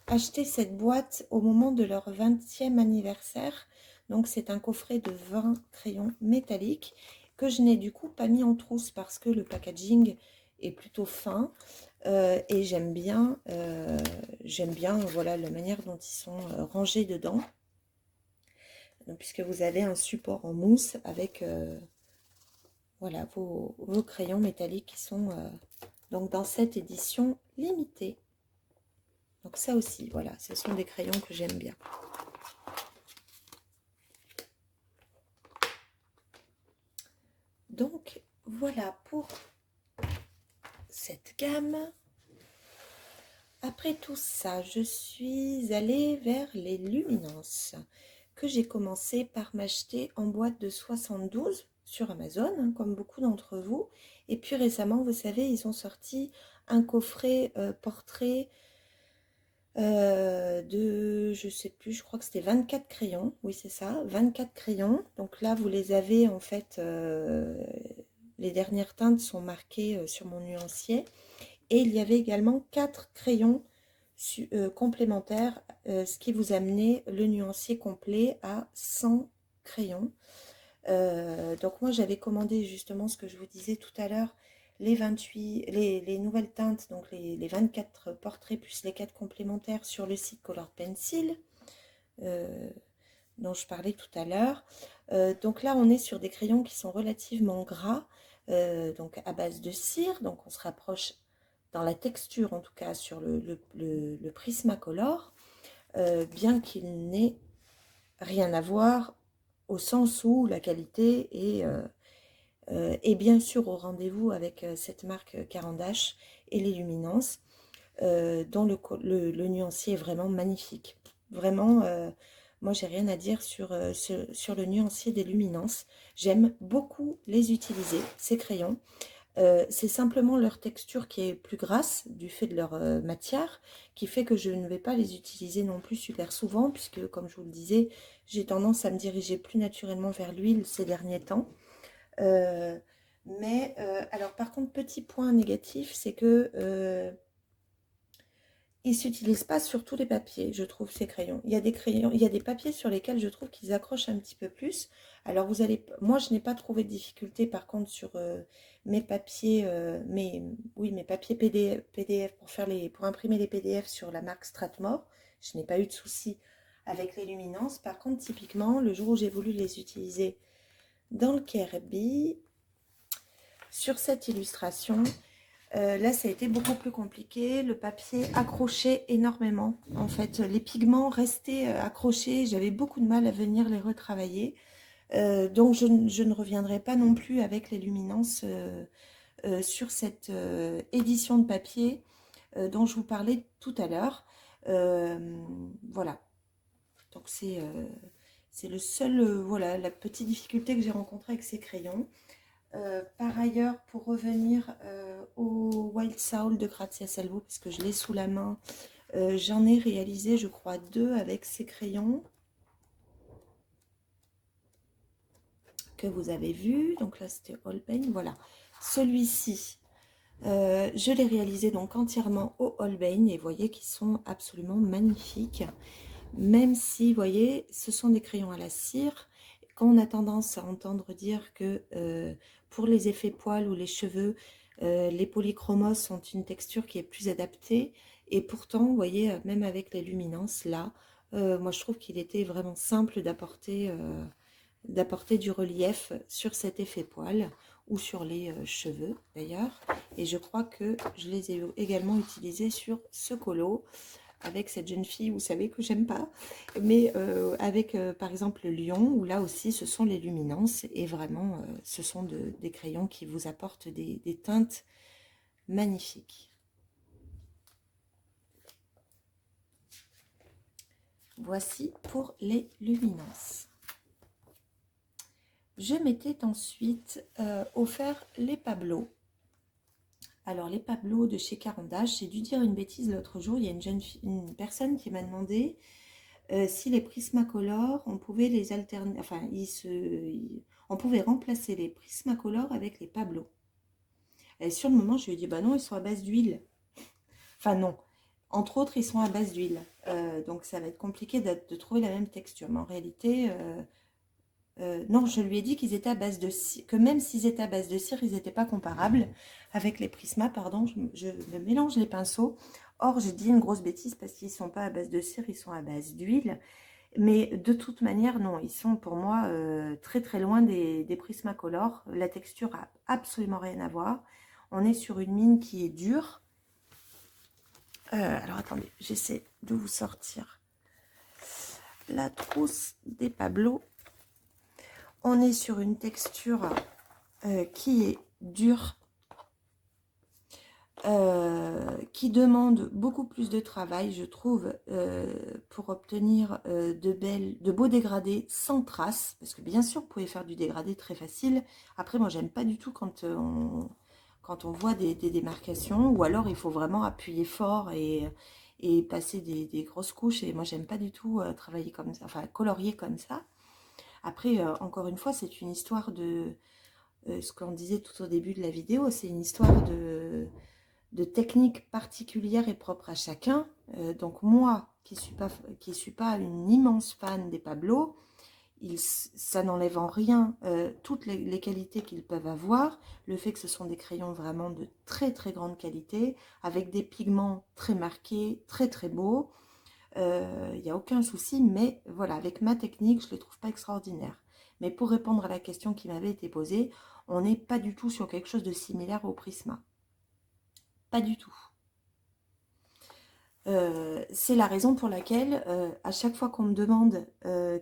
Speaker 1: acheté cette boîte au moment de leur 20e anniversaire. Donc c'est un coffret de 20 crayons métalliques que je n'ai du coup pas mis en trousse parce que le packaging est plutôt fin et j'aime bien voilà la manière dont ils sont rangés dedans. Donc, puisque vous avez un support en mousse avec voilà vos crayons métalliques qui sont donc dans cette édition limitée. Donc ça aussi, voilà, ce sont des crayons que j'aime bien. Donc voilà pour cette gamme. Après tout ça, je suis allée vers les luminances que j'ai commencé par m'acheter en boîte de 72 sur Amazon, hein, comme beaucoup d'entre vous. Et puis récemment, vous savez, ils ont sorti un coffret portrait de, je sais plus, je crois que c'était 24 crayons. Oui, c'est ça, 24 crayons. Donc là, vous les avez en fait, les dernières teintes sont marquées sur mon nuancier. Et il y avait également 4 crayons complémentaires, ce qui vous amenait le nuancier complet à 100 crayons. Donc moi j'avais commandé justement ce que je vous disais tout à l'heure, les 28, les nouvelles teintes, donc les 24 portraits plus les 4 complémentaires sur le site Color Pencil, dont je parlais tout à l'heure. Donc là on est sur des crayons qui sont relativement gras, donc à base de cire, donc on se rapproche dans la texture en tout cas sur le Prismacolor, bien qu'il n'ait rien à voir au sens où la qualité est bien sûr au rendez-vous avec cette marque Caran d'Ache et les luminances, dont le nuancier est vraiment magnifique. Vraiment, moi j'ai rien à dire sur le nuancier des luminances. J'aime beaucoup les utiliser, ces crayons. C'est simplement leur texture qui est plus grasse du fait de leur matière, qui fait que je ne vais pas les utiliser non plus super souvent, puisque comme je vous le disais, j'ai tendance à me diriger plus naturellement vers l'huile ces derniers temps. Alors par contre, petit point négatif, c'est que ils s'utilisent pas sur tous les papiers, je trouve, ces crayons. Il y a des crayons, il y a des papiers sur lesquels je trouve qu'ils accrochent un petit peu plus. Alors vous allez, moi je n'ai pas trouvé de difficulté par contre sur mes papiers, mes papiers PDF pour imprimer les PDF sur la marque Strathmore. Je n'ai pas eu de souci avec les luminances. Par contre, typiquement, le jour où j'ai voulu les utiliser dans le Kirby, sur cette illustration, là, ça a été beaucoup plus compliqué. Le papier accrochait énormément. En fait, les pigments restaient accrochés. J'avais beaucoup de mal à venir les retravailler. Donc, je ne reviendrai pas non plus avec les luminances sur cette édition de papier dont je vous parlais tout à l'heure. Voilà. Donc, c'est le seul, voilà, la petite difficulté que j'ai rencontrée avec ces crayons. Par ailleurs, pour revenir au Wild Soul de Grazia Salvo, parce que je l'ai sous la main, j'en ai réalisé, je crois, 2 avec ces crayons que vous avez vus. Donc là, c'était Holbein. Voilà. Celui-ci, je l'ai réalisé donc entièrement au Holbein et vous voyez qu'ils sont absolument magnifiques. Même si, vous voyez, ce sont des crayons à la cire. Quand on a tendance à entendre dire que pour les effets poils ou les cheveux, les polychromos sont une texture qui est plus adaptée. Et pourtant, vous voyez, même avec les luminances, là, moi je trouve qu'il était vraiment simple d'apporter du relief sur cet effet poil ou sur les cheveux d'ailleurs. Et je crois que je les ai également utilisés sur ce colo avec cette jeune fille, vous savez que j'aime pas, mais avec par exemple le lion, où là aussi ce sont les luminances, et vraiment ce sont des crayons qui vous apportent des teintes magnifiques. Voici pour les luminances. Je m'étais ensuite offert les Pablo. Alors les Pablo de chez Caran-d'Ache, j'ai dû dire une bêtise l'autre jour, il y a une personne qui m'a demandé si les Prismacolor, on pouvait les alterner, enfin on pouvait remplacer les Prismacolor avec les Pablo. Et sur le moment, je lui ai dit, bah non, ils sont à base d'huile. Enfin non, entre autres, ils sont à base d'huile. Donc ça va être compliqué de trouver la même texture. Mais en réalité, non, je lui ai dit qu'ils étaient à base de cire, que même s'ils étaient à base de cire, ils n'étaient pas comparables avec les Prisma, pardon, je me mélange les pinceaux. Or, j'ai dit une grosse bêtise parce qu'ils ne sont pas à base de cire, ils sont à base d'huile. Mais de toute manière, non, ils sont pour moi très très loin des Prismacolor. La texture a absolument rien à voir. On est sur une mine qui est dure. Alors attendez, j'essaie de vous sortir la trousse des Pablo. On est sur une texture qui est dure, qui demande beaucoup plus de travail, je trouve, pour obtenir de beaux dégradés sans traces. Parce que bien sûr, vous pouvez faire du dégradé très facile. Après, moi, j'aime pas du tout quand on voit des démarcations, ou alors il faut vraiment appuyer fort et passer des grosses couches. Et moi, j'aime pas du tout travailler comme ça, enfin, colorier comme ça. Après, encore une fois, c'est une histoire de... ce qu'on disait tout au début de la vidéo, c'est une histoire de technique particulière et propre à chacun. Donc moi, qui suis pas une immense fan des Pablo, ça n'enlève en rien toutes les qualités qu'ils peuvent avoir. Le fait que ce sont des crayons vraiment de très très grande qualité, avec des pigments très marqués, très très beaux. Il n'y a aucun souci, mais voilà, avec ma technique, je ne les trouve pas extraordinaires. Mais pour répondre à la question qui m'avait été posée, on n'est pas du tout sur quelque chose de similaire au Prisma. Pas du tout. C'est la raison pour laquelle, à chaque fois qu'on me demande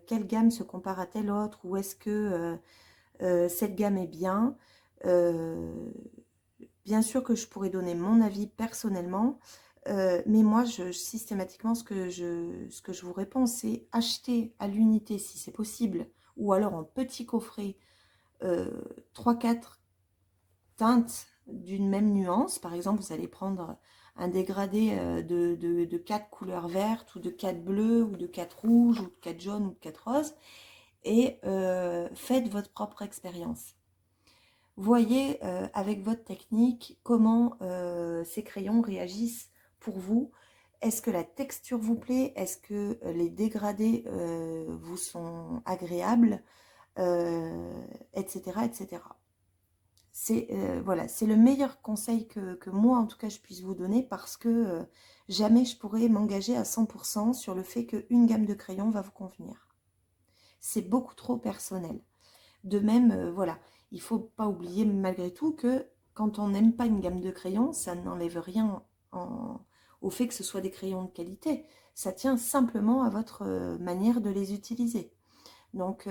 Speaker 1: quelle gamme se compare à telle autre, ou est-ce que cette gamme est bien, bien sûr que je pourrais donner mon avis personnellement, mais moi, systématiquement, ce que je vous réponds, c'est acheter à l'unité si c'est possible, ou alors en petit coffret, 3-4 teintes d'une même nuance. Par exemple, vous allez prendre un dégradé de 4 couleurs vertes, ou de 4 bleues, ou de 4 rouges, ou de 4 jaunes, ou de 4 roses, et faites votre propre expérience. Voyez avec votre technique comment ces crayons réagissent pour vous. Est-ce que la texture vous plaît? Est-ce que les dégradés vous sont agréables, etc., etc. Voilà, c'est le meilleur conseil que moi, en tout cas, je puisse vous donner, parce que jamais je pourrais m'engager à 100% sur le fait qu'une gamme de crayons va vous convenir. C'est beaucoup trop personnel. De même, voilà, il ne faut pas oublier malgré tout que quand on n'aime pas une gamme de crayons, ça n'enlève rien au fait que ce soit des crayons de qualité. Ça tient simplement à votre manière de les utiliser. Donc,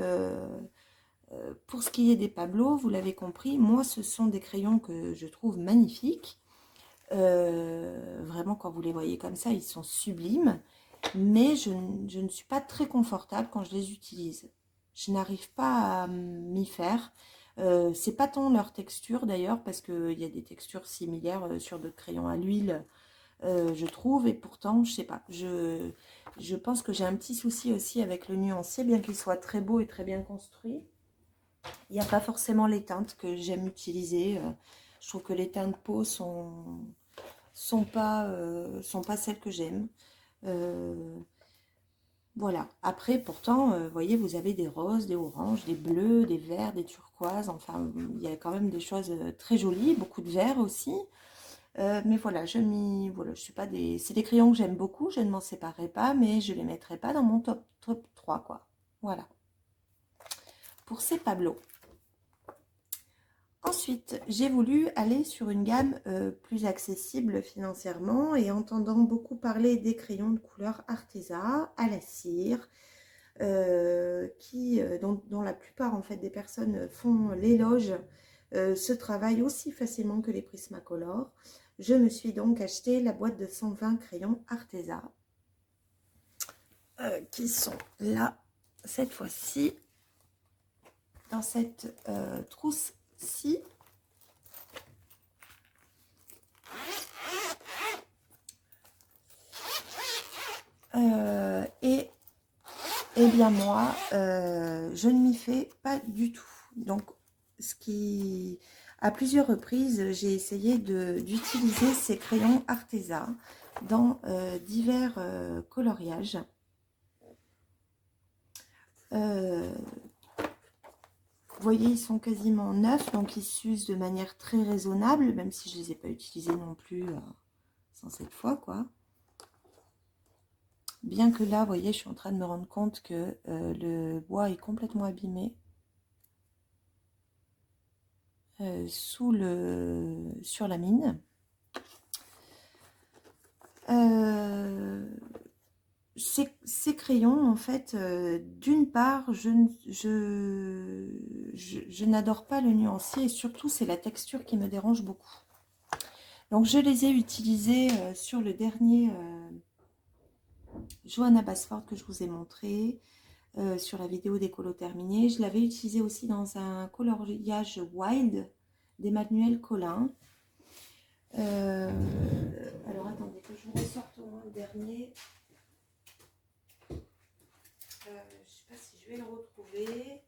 Speaker 1: pour ce qui est des Pablo, vous l'avez compris, moi, ce sont des crayons que je trouve magnifiques. Vraiment, quand vous les voyez comme ça, ils sont sublimes. Mais je ne suis pas très confortable quand je les utilise. Je n'arrive pas à m'y faire. C'est pas tant leur texture d'ailleurs, parce qu'il y a des textures similaires sur d'autres crayons à l'huile, je trouve, et pourtant, je sais pas. Je pense que j'ai un petit souci aussi avec le nuancier, bien qu'il soit très beau et très bien construit. Il n'y a pas forcément les teintes que j'aime utiliser. Je trouve que les teintes peau sont pas celles que j'aime. Voilà. Après, pourtant, vous voyez, vous avez des roses, des oranges, des bleus, des verts, des turquoises. Enfin, il y a quand même des choses très jolies, beaucoup de verts aussi. Mais voilà, voilà, je suis pas des... C'est des crayons que j'aime beaucoup, je ne m'en séparerai pas, mais je ne les mettrai pas dans mon top 3, quoi. Voilà. Pour ces Pablo. Ensuite, j'ai voulu aller sur une gamme plus accessible financièrement, et entendant beaucoup parler des crayons de couleur Arteza à la cire, dont la plupart en fait des personnes font l'éloge, se travaillent aussi facilement que les Prismacolor. Je me suis donc acheté la boîte de 120 crayons Arteza. qui sont là, cette fois-ci, dans cette trousse-ci. Et bien moi, je ne m'y fais pas du tout. Donc, à plusieurs reprises, j'ai essayé d'utiliser ces crayons Arteza dans divers coloriages. Vous voyez, ils sont quasiment neufs, donc ils s'usent de manière très raisonnable, même si je ne les ai pas utilisés non plus 107 fois, quoi. Bien que là, vous voyez, je suis en train de me rendre compte que le bois est complètement abîmé sur la mine. Ces crayons, en fait, d'une part, je n'adore pas le nuancier et surtout, c'est la texture qui me dérange beaucoup. Donc, je les ai utilisés sur le dernier Johanna Basford que je vous ai montré sur la vidéo des colos terminés. Je l'avais utilisé aussi dans un coloriage wild d'Emmanuel Collin. Alors, attendez que je vous ressorte au moins le dernier. Je ne sais pas si je vais le retrouver.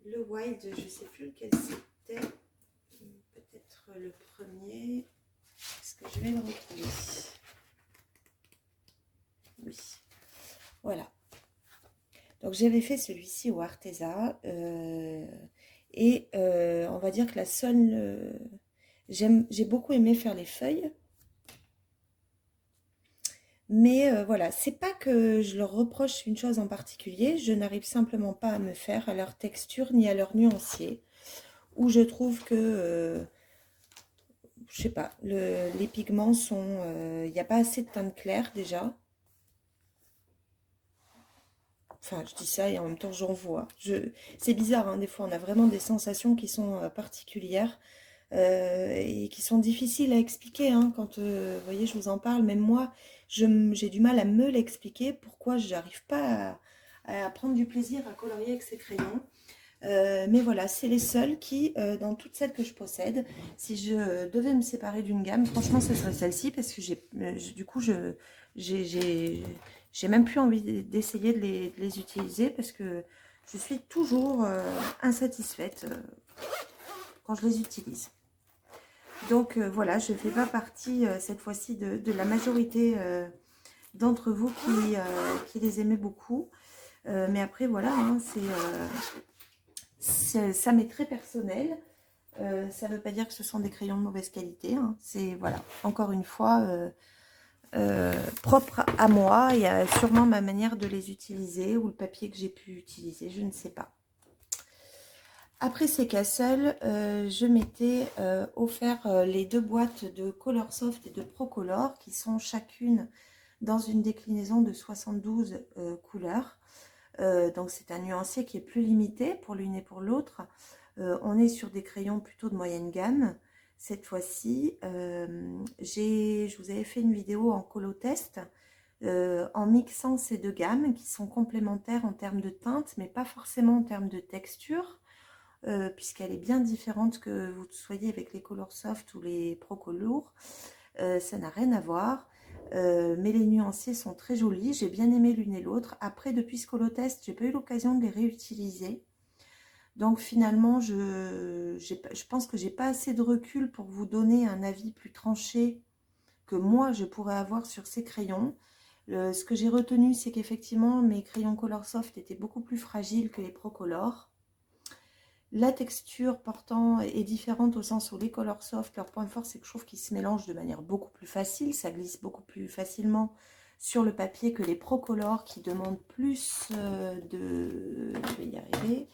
Speaker 1: Le wild, je ne sais plus lequel c'était. Peut-être le premier. Est-ce que je vais le retrouver? Oui. Voilà. Donc j'avais fait celui-ci au Arteza. Et on va dire que la seule... j'ai beaucoup aimé faire les feuilles. Mais voilà, c'est pas que je leur reproche une chose en particulier, je n'arrive simplement pas à me faire à leur texture ni à leur nuancier, où je trouve que, je sais pas, les pigments sont... Il n'y a pas assez de teinte claire déjà. Enfin, je dis ça et en même temps j'en vois. C'est bizarre, hein, des fois on a vraiment des sensations qui sont particulières. Et qui sont difficiles à expliquer, hein, quand, vous voyez, je vous en parle, même moi, j'ai du mal à me l'expliquer, pourquoi je n'arrive pas à prendre du plaisir à colorier avec ces crayons. Mais voilà, c'est les seuls qui, dans toutes celles que je possède, si je devais me séparer d'une gamme, franchement, ce serait celle-ci, parce que du coup, j'ai même plus envie d'essayer de les utiliser, parce que je suis toujours insatisfaite quand je les utilise. Donc voilà, je ne fais pas partie cette fois-ci de la majorité d'entre vous qui les aimaient beaucoup. Mais après, voilà, hein, ça m'est très personnel. Ça ne veut pas dire que ce sont des crayons de mauvaise qualité. Hein. C'est, voilà, encore une fois, propre à moi. Il y a sûrement ma manière de les utiliser ou le papier que j'ai pu utiliser, je ne sais pas. Après ces Castle, je m'étais offert les deux boîtes de Colorsoft et de Procolor qui sont chacune dans une déclinaison de 72 couleurs. Donc c'est un nuancier qui est plus limité pour l'une et pour l'autre. On est sur des crayons plutôt de moyenne gamme. Cette fois-ci, je vous avais fait une vidéo en colo test en mixant ces deux gammes qui sont complémentaires en termes de teinte, mais pas forcément en termes de texture. Puisqu'elle est bien différente que vous soyez avec les Colorsoft ou les Procolor. Ça n'a rien à voir. Mais les nuanciers sont très jolis. J'ai bien aimé l'une et l'autre. Après, depuis ce colotest, j'ai pas eu l'occasion de les réutiliser. Donc finalement, je pense que j'ai pas assez de recul pour vous donner un avis plus tranché que moi, je pourrais avoir sur ces crayons. Ce que j'ai retenu, c'est qu'effectivement, mes crayons Colorsoft étaient beaucoup plus fragiles que les Procolor. La texture portant est différente au sens où les Colorsoft, leur point fort, c'est que je trouve qu'ils se mélangent de manière beaucoup plus facile. Ça glisse beaucoup plus facilement sur le papier que les Procolor qui demandent plus je vais y arriver,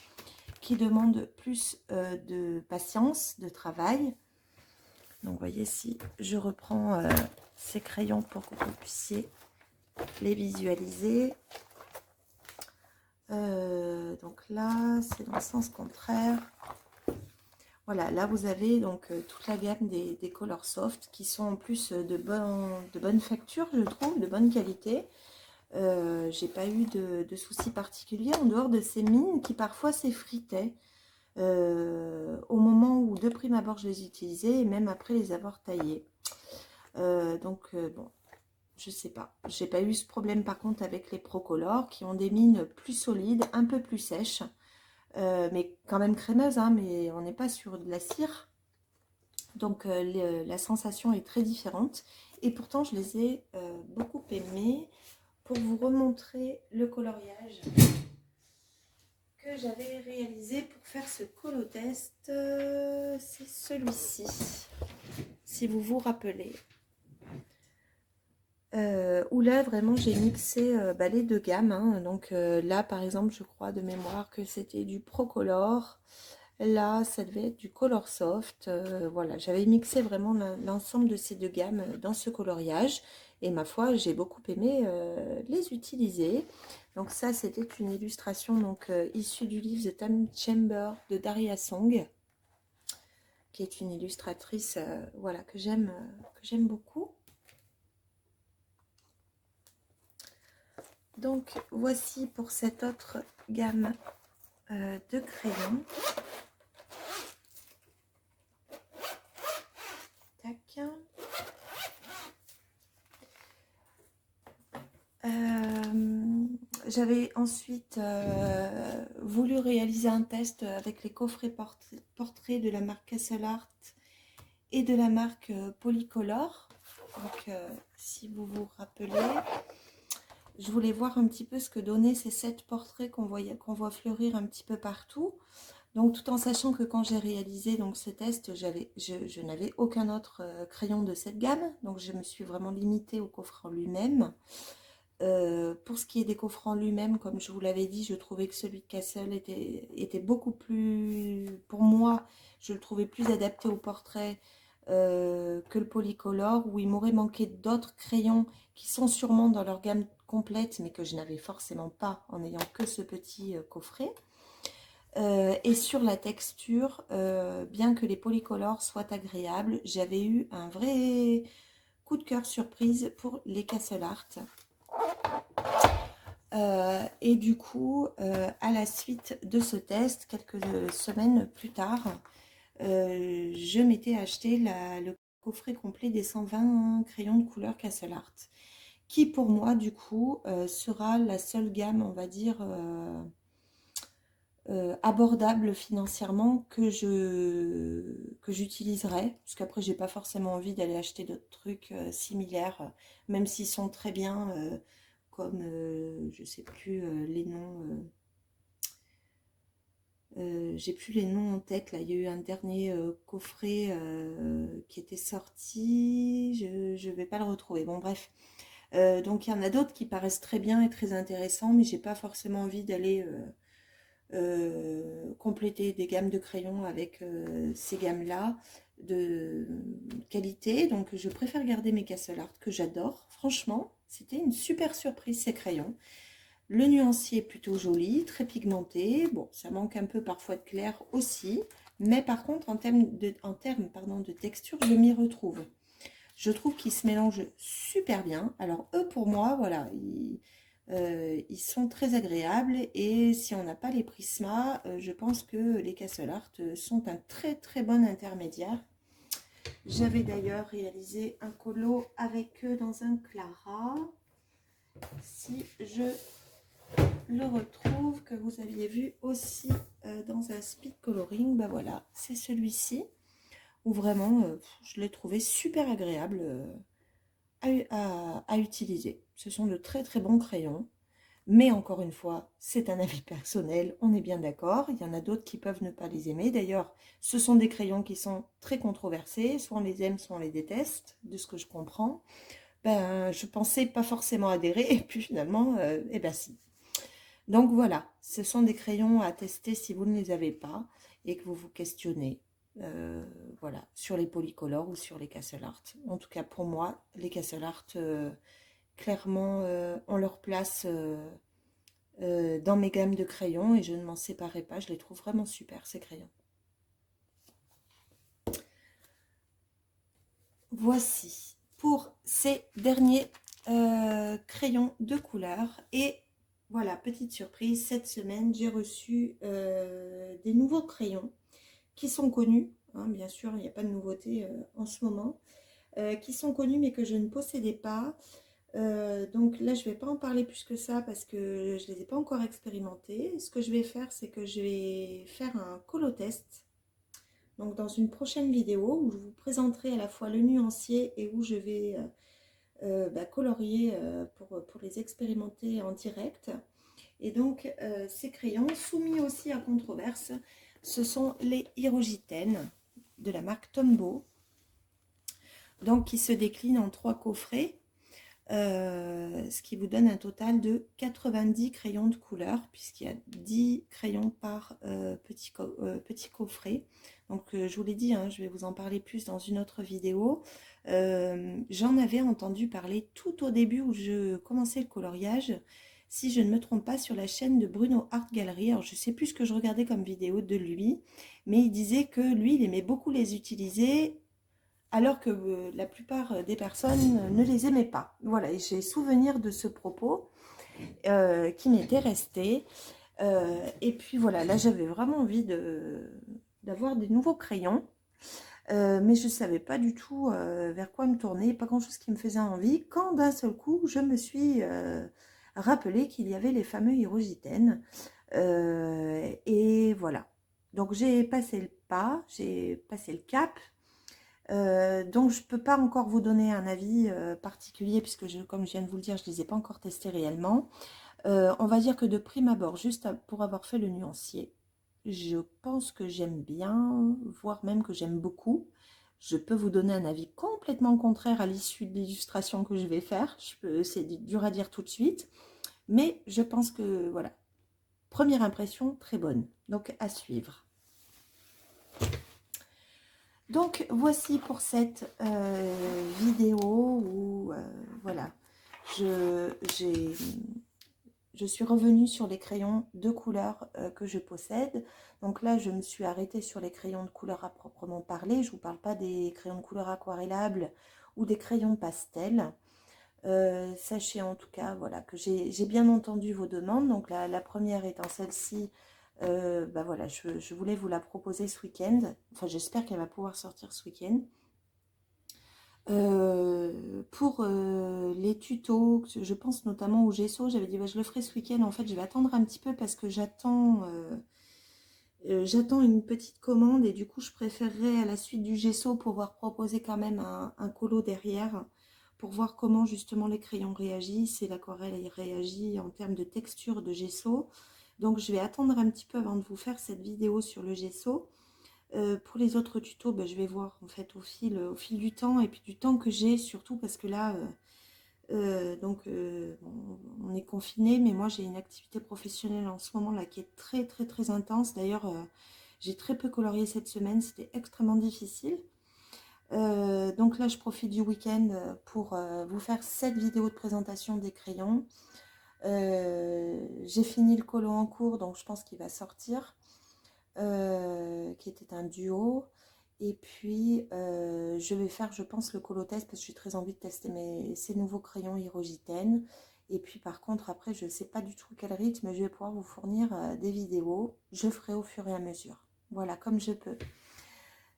Speaker 1: qui demandent plus de patience, de travail. Donc, vous voyez, si je reprends ces crayons pour que vous puissiez les visualiser. Donc là, c'est dans le sens contraire. Voilà, là vous avez donc toute la gamme des Colorsoft qui sont en plus de bonne facture, je trouve, de bonne qualité. J'ai pas eu de soucis particuliers en dehors de ces mines qui parfois s'effritaient au moment où de prime abord je les utilisais et même après les avoir taillées. Bon, je sais pas. J'ai pas eu ce problème par contre avec les Procolor qui ont des mines plus solides, un peu plus sèches, mais quand même crémeuses, hein, mais on n'est pas sur de la cire. Donc la sensation est très différente. Et pourtant, je les ai beaucoup aimées. Pour vous remontrer le coloriage que j'avais réalisé pour faire ce colotest, c'est celui-ci, si vous vous rappelez. Où là, vraiment, j'ai mixé les deux gammes. Hein. Donc là, par exemple, je crois de mémoire que c'était du Procolor. Là, ça devait être du Color Soft. Voilà, j'avais mixé vraiment l'ensemble de ces deux gammes dans ce coloriage. Et ma foi, j'ai beaucoup aimé les utiliser. Donc ça, c'était une illustration donc, issue du livre The Time Chamber de Daria Song, qui est une illustratrice voilà, que j'aime beaucoup. Donc voici pour cette autre gamme de crayons. Tac. J'avais ensuite voulu réaliser un test avec les coffrets portraits de la marque Castle Art et de la marque Polycolor. Donc si vous vous rappelez, je voulais voir un petit peu ce que donnaient ces 7 portraits qu'on voit fleurir un petit peu partout. Donc tout en sachant que quand j'ai réalisé donc, ce test, je n'avais aucun autre crayon de cette gamme. Donc je me suis vraiment limitée au coffret en lui-même. Pour ce qui est des coffrets en lui-même, comme je vous l'avais dit, je trouvais que celui de Castle était beaucoup plus... Pour moi, je le trouvais plus adapté au portrait que le Polycolor, où il m'aurait manqué d'autres crayons qui sont sûrement dans leur gamme complète, mais que je n'avais forcément pas en n'ayant que ce petit coffret. Et sur la texture, bien que les Polycolor soient agréables, j'avais eu un vrai coup de cœur surprise pour les Castle Art. Et du coup, à la suite de ce test, quelques semaines plus tard, je m'étais acheté le coffret complet des 120 crayons de couleur Castle Art, qui pour moi, du coup, sera la seule gamme, on va dire, abordable financièrement que j'utiliserai, parce qu'après, j'ai pas forcément envie d'aller acheter d'autres trucs similaires, même s'ils sont très bien, comme, je sais plus les noms... j'ai plus les noms en tête, là, il y a eu un dernier coffret qui était sorti, je vais pas le retrouver, bon bref. Donc il y en a d'autres qui paraissent très bien et très intéressants, mais j'ai pas forcément envie d'aller compléter des gammes de crayons avec ces gammes-là de qualité, donc je préfère garder mes Castle Art que j'adore, franchement, c'était une super surprise ces crayons. Le nuancier est plutôt joli, très pigmenté. Bon, ça manque un peu parfois de clair aussi. Mais par contre, en termes de texture, je m'y retrouve. Je trouve qu'ils se mélangent super bien. Alors, eux, pour moi, voilà, ils sont très agréables. Et si on n'a pas les Prisma, je pense que les Castle Art sont un très très bon intermédiaire. J'avais d'ailleurs réalisé un colo avec eux dans un Clara. Si je le retrouve, que vous aviez vu aussi dans un speed coloring, bah voilà, c'est celui-ci où vraiment je l'ai trouvé super agréable à utiliser. Ce sont de très très bons crayons, mais encore une fois, c'est un avis personnel, on est bien d'accord. Il y en a d'autres qui peuvent ne pas les aimer. D'ailleurs, ce sont des crayons qui sont très controversés, soit on les aime, soit on les déteste, de ce que je comprends. Ben, je pensais pas forcément adhérer, et puis finalement, eh ben si. Donc voilà, ce sont des crayons à tester si vous ne les avez pas et que vous vous questionnez voilà, sur les Polycolor ou sur les Castle Art. En tout cas, pour moi, les Castle Art, clairement, ont leur place dans mes gammes de crayons et je ne m'en séparerai pas. Je les trouve vraiment super, ces crayons. Voici pour ces derniers crayons de couleur. Et voilà, petite surprise, cette semaine, j'ai reçu des nouveaux crayons qui sont connus. Hein, bien sûr, il n'y a pas de nouveauté en ce moment. Qui sont connus mais que je ne possédais pas. Donc là, je ne vais pas en parler plus que ça parce que je ne les ai pas encore expérimentés. Ce que je vais faire, c'est que je vais faire un colo-test. Donc dans une prochaine vidéo où je vous présenterai à la fois le nuancier et où je vais colorier pour les expérimenter en direct. Et donc ces crayons soumis aussi à controverse, ce sont les Hirogiten de la marque Tombow. Donc qui se déclinent en 3 coffrets. Ce qui vous donne un total de 90 crayons de couleur, puisqu'il y a 10 crayons par petit coffret. Donc je vous l'ai dit, hein, je vais vous en parler plus dans une autre vidéo. J'en avais entendu parler tout au début où je commençais le coloriage, si je ne me trompe pas, sur la chaîne de Bruno Art Gallery. Alors je sais plus ce que je regardais comme vidéo de lui, mais il disait que lui, il aimait beaucoup les utiliser alors que la plupart des personnes ne les aimaient pas. Voilà, et j'ai souvenir de ce propos qui m'était resté. Et puis voilà, là j'avais vraiment envie d'avoir des nouveaux crayons, mais je ne savais pas du tout vers quoi me tourner, pas grand-chose qui me faisait envie, quand d'un seul coup je me suis rappelé qu'il y avait les fameux Hirogiten. Et voilà, donc j'ai passé le pas, j'ai passé le cap. Donc je ne peux pas encore vous donner un avis particulier puisque comme je viens de vous le dire, je ne les ai pas encore testés réellement. On va dire que de prime abord, juste pour avoir fait le nuancier, je pense que j'aime bien, voire même que j'aime beaucoup. Je peux vous donner un avis complètement contraire à l'issue de l'illustration que je vais faire. C'est dur à dire tout de suite, mais je pense que voilà, première impression très bonne, donc à suivre. Donc voici pour cette vidéo où voilà, je suis revenue sur les crayons de couleur que je possède. Donc là, je me suis arrêtée sur les crayons de couleur à proprement parler. Je ne vous parle pas des crayons de couleur aquarellables ou des crayons pastels. Sachez en tout cas voilà, que j'ai bien entendu vos demandes. Donc la première étant celle-ci. Voilà, je voulais vous la proposer ce week-end. Enfin, j'espère qu'elle va pouvoir sortir ce week-end. Pour les tutos, je pense notamment au gesso, j'avais dit je le ferai ce week-end. En fait, je vais attendre un petit peu parce que j'attends une petite commande et du coup, je préférerais à la suite du gesso pouvoir proposer quand même un colo derrière pour voir comment justement les crayons réagissent et l'aquarelle réagit en termes de texture de gesso. Donc je vais attendre un petit peu avant de vous faire cette vidéo sur le gesso. Pour les autres tutos, je vais voir en fait au fil du temps et puis du temps que j'ai, surtout parce que là, on est confiné, mais moi j'ai une activité professionnelle en ce moment là qui est très très très intense. D'ailleurs, j'ai très peu colorié cette semaine, c'était extrêmement difficile. Donc là, je profite du week-end pour vous faire cette vidéo de présentation des crayons. J'ai fini le colo en cours, donc je pense qu'il va sortir, qui était un duo. Et puis, je vais faire, je pense, le colo test parce que j'ai très envie de tester ces nouveaux crayons Hirogiten. Et puis, par contre, après, je ne sais pas du tout quel rythme je vais pouvoir vous fournir des vidéos. Je ferai au fur et à mesure. Voilà, comme je peux.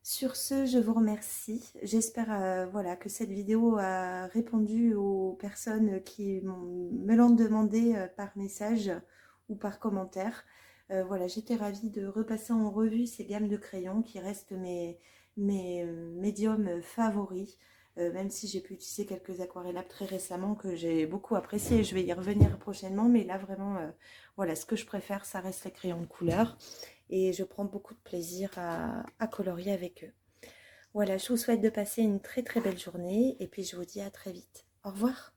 Speaker 1: Sur ce, je vous remercie. J'espère voilà, que cette vidéo a répondu aux personnes qui me l'ont demandé par message ou par commentaire. Voilà, j'étais ravie de repasser en revue ces gammes de crayons qui restent mes médiums favoris. Même si j'ai pu utiliser quelques aquarellables très récemment que j'ai beaucoup apprécié. Je vais y revenir prochainement, mais là vraiment, voilà, ce que je préfère, ça reste les crayons de couleur. Et je prends beaucoup de plaisir à colorier avec eux. Voilà, je vous souhaite de passer une très très belle journée et puis je vous dis à très vite. Au revoir.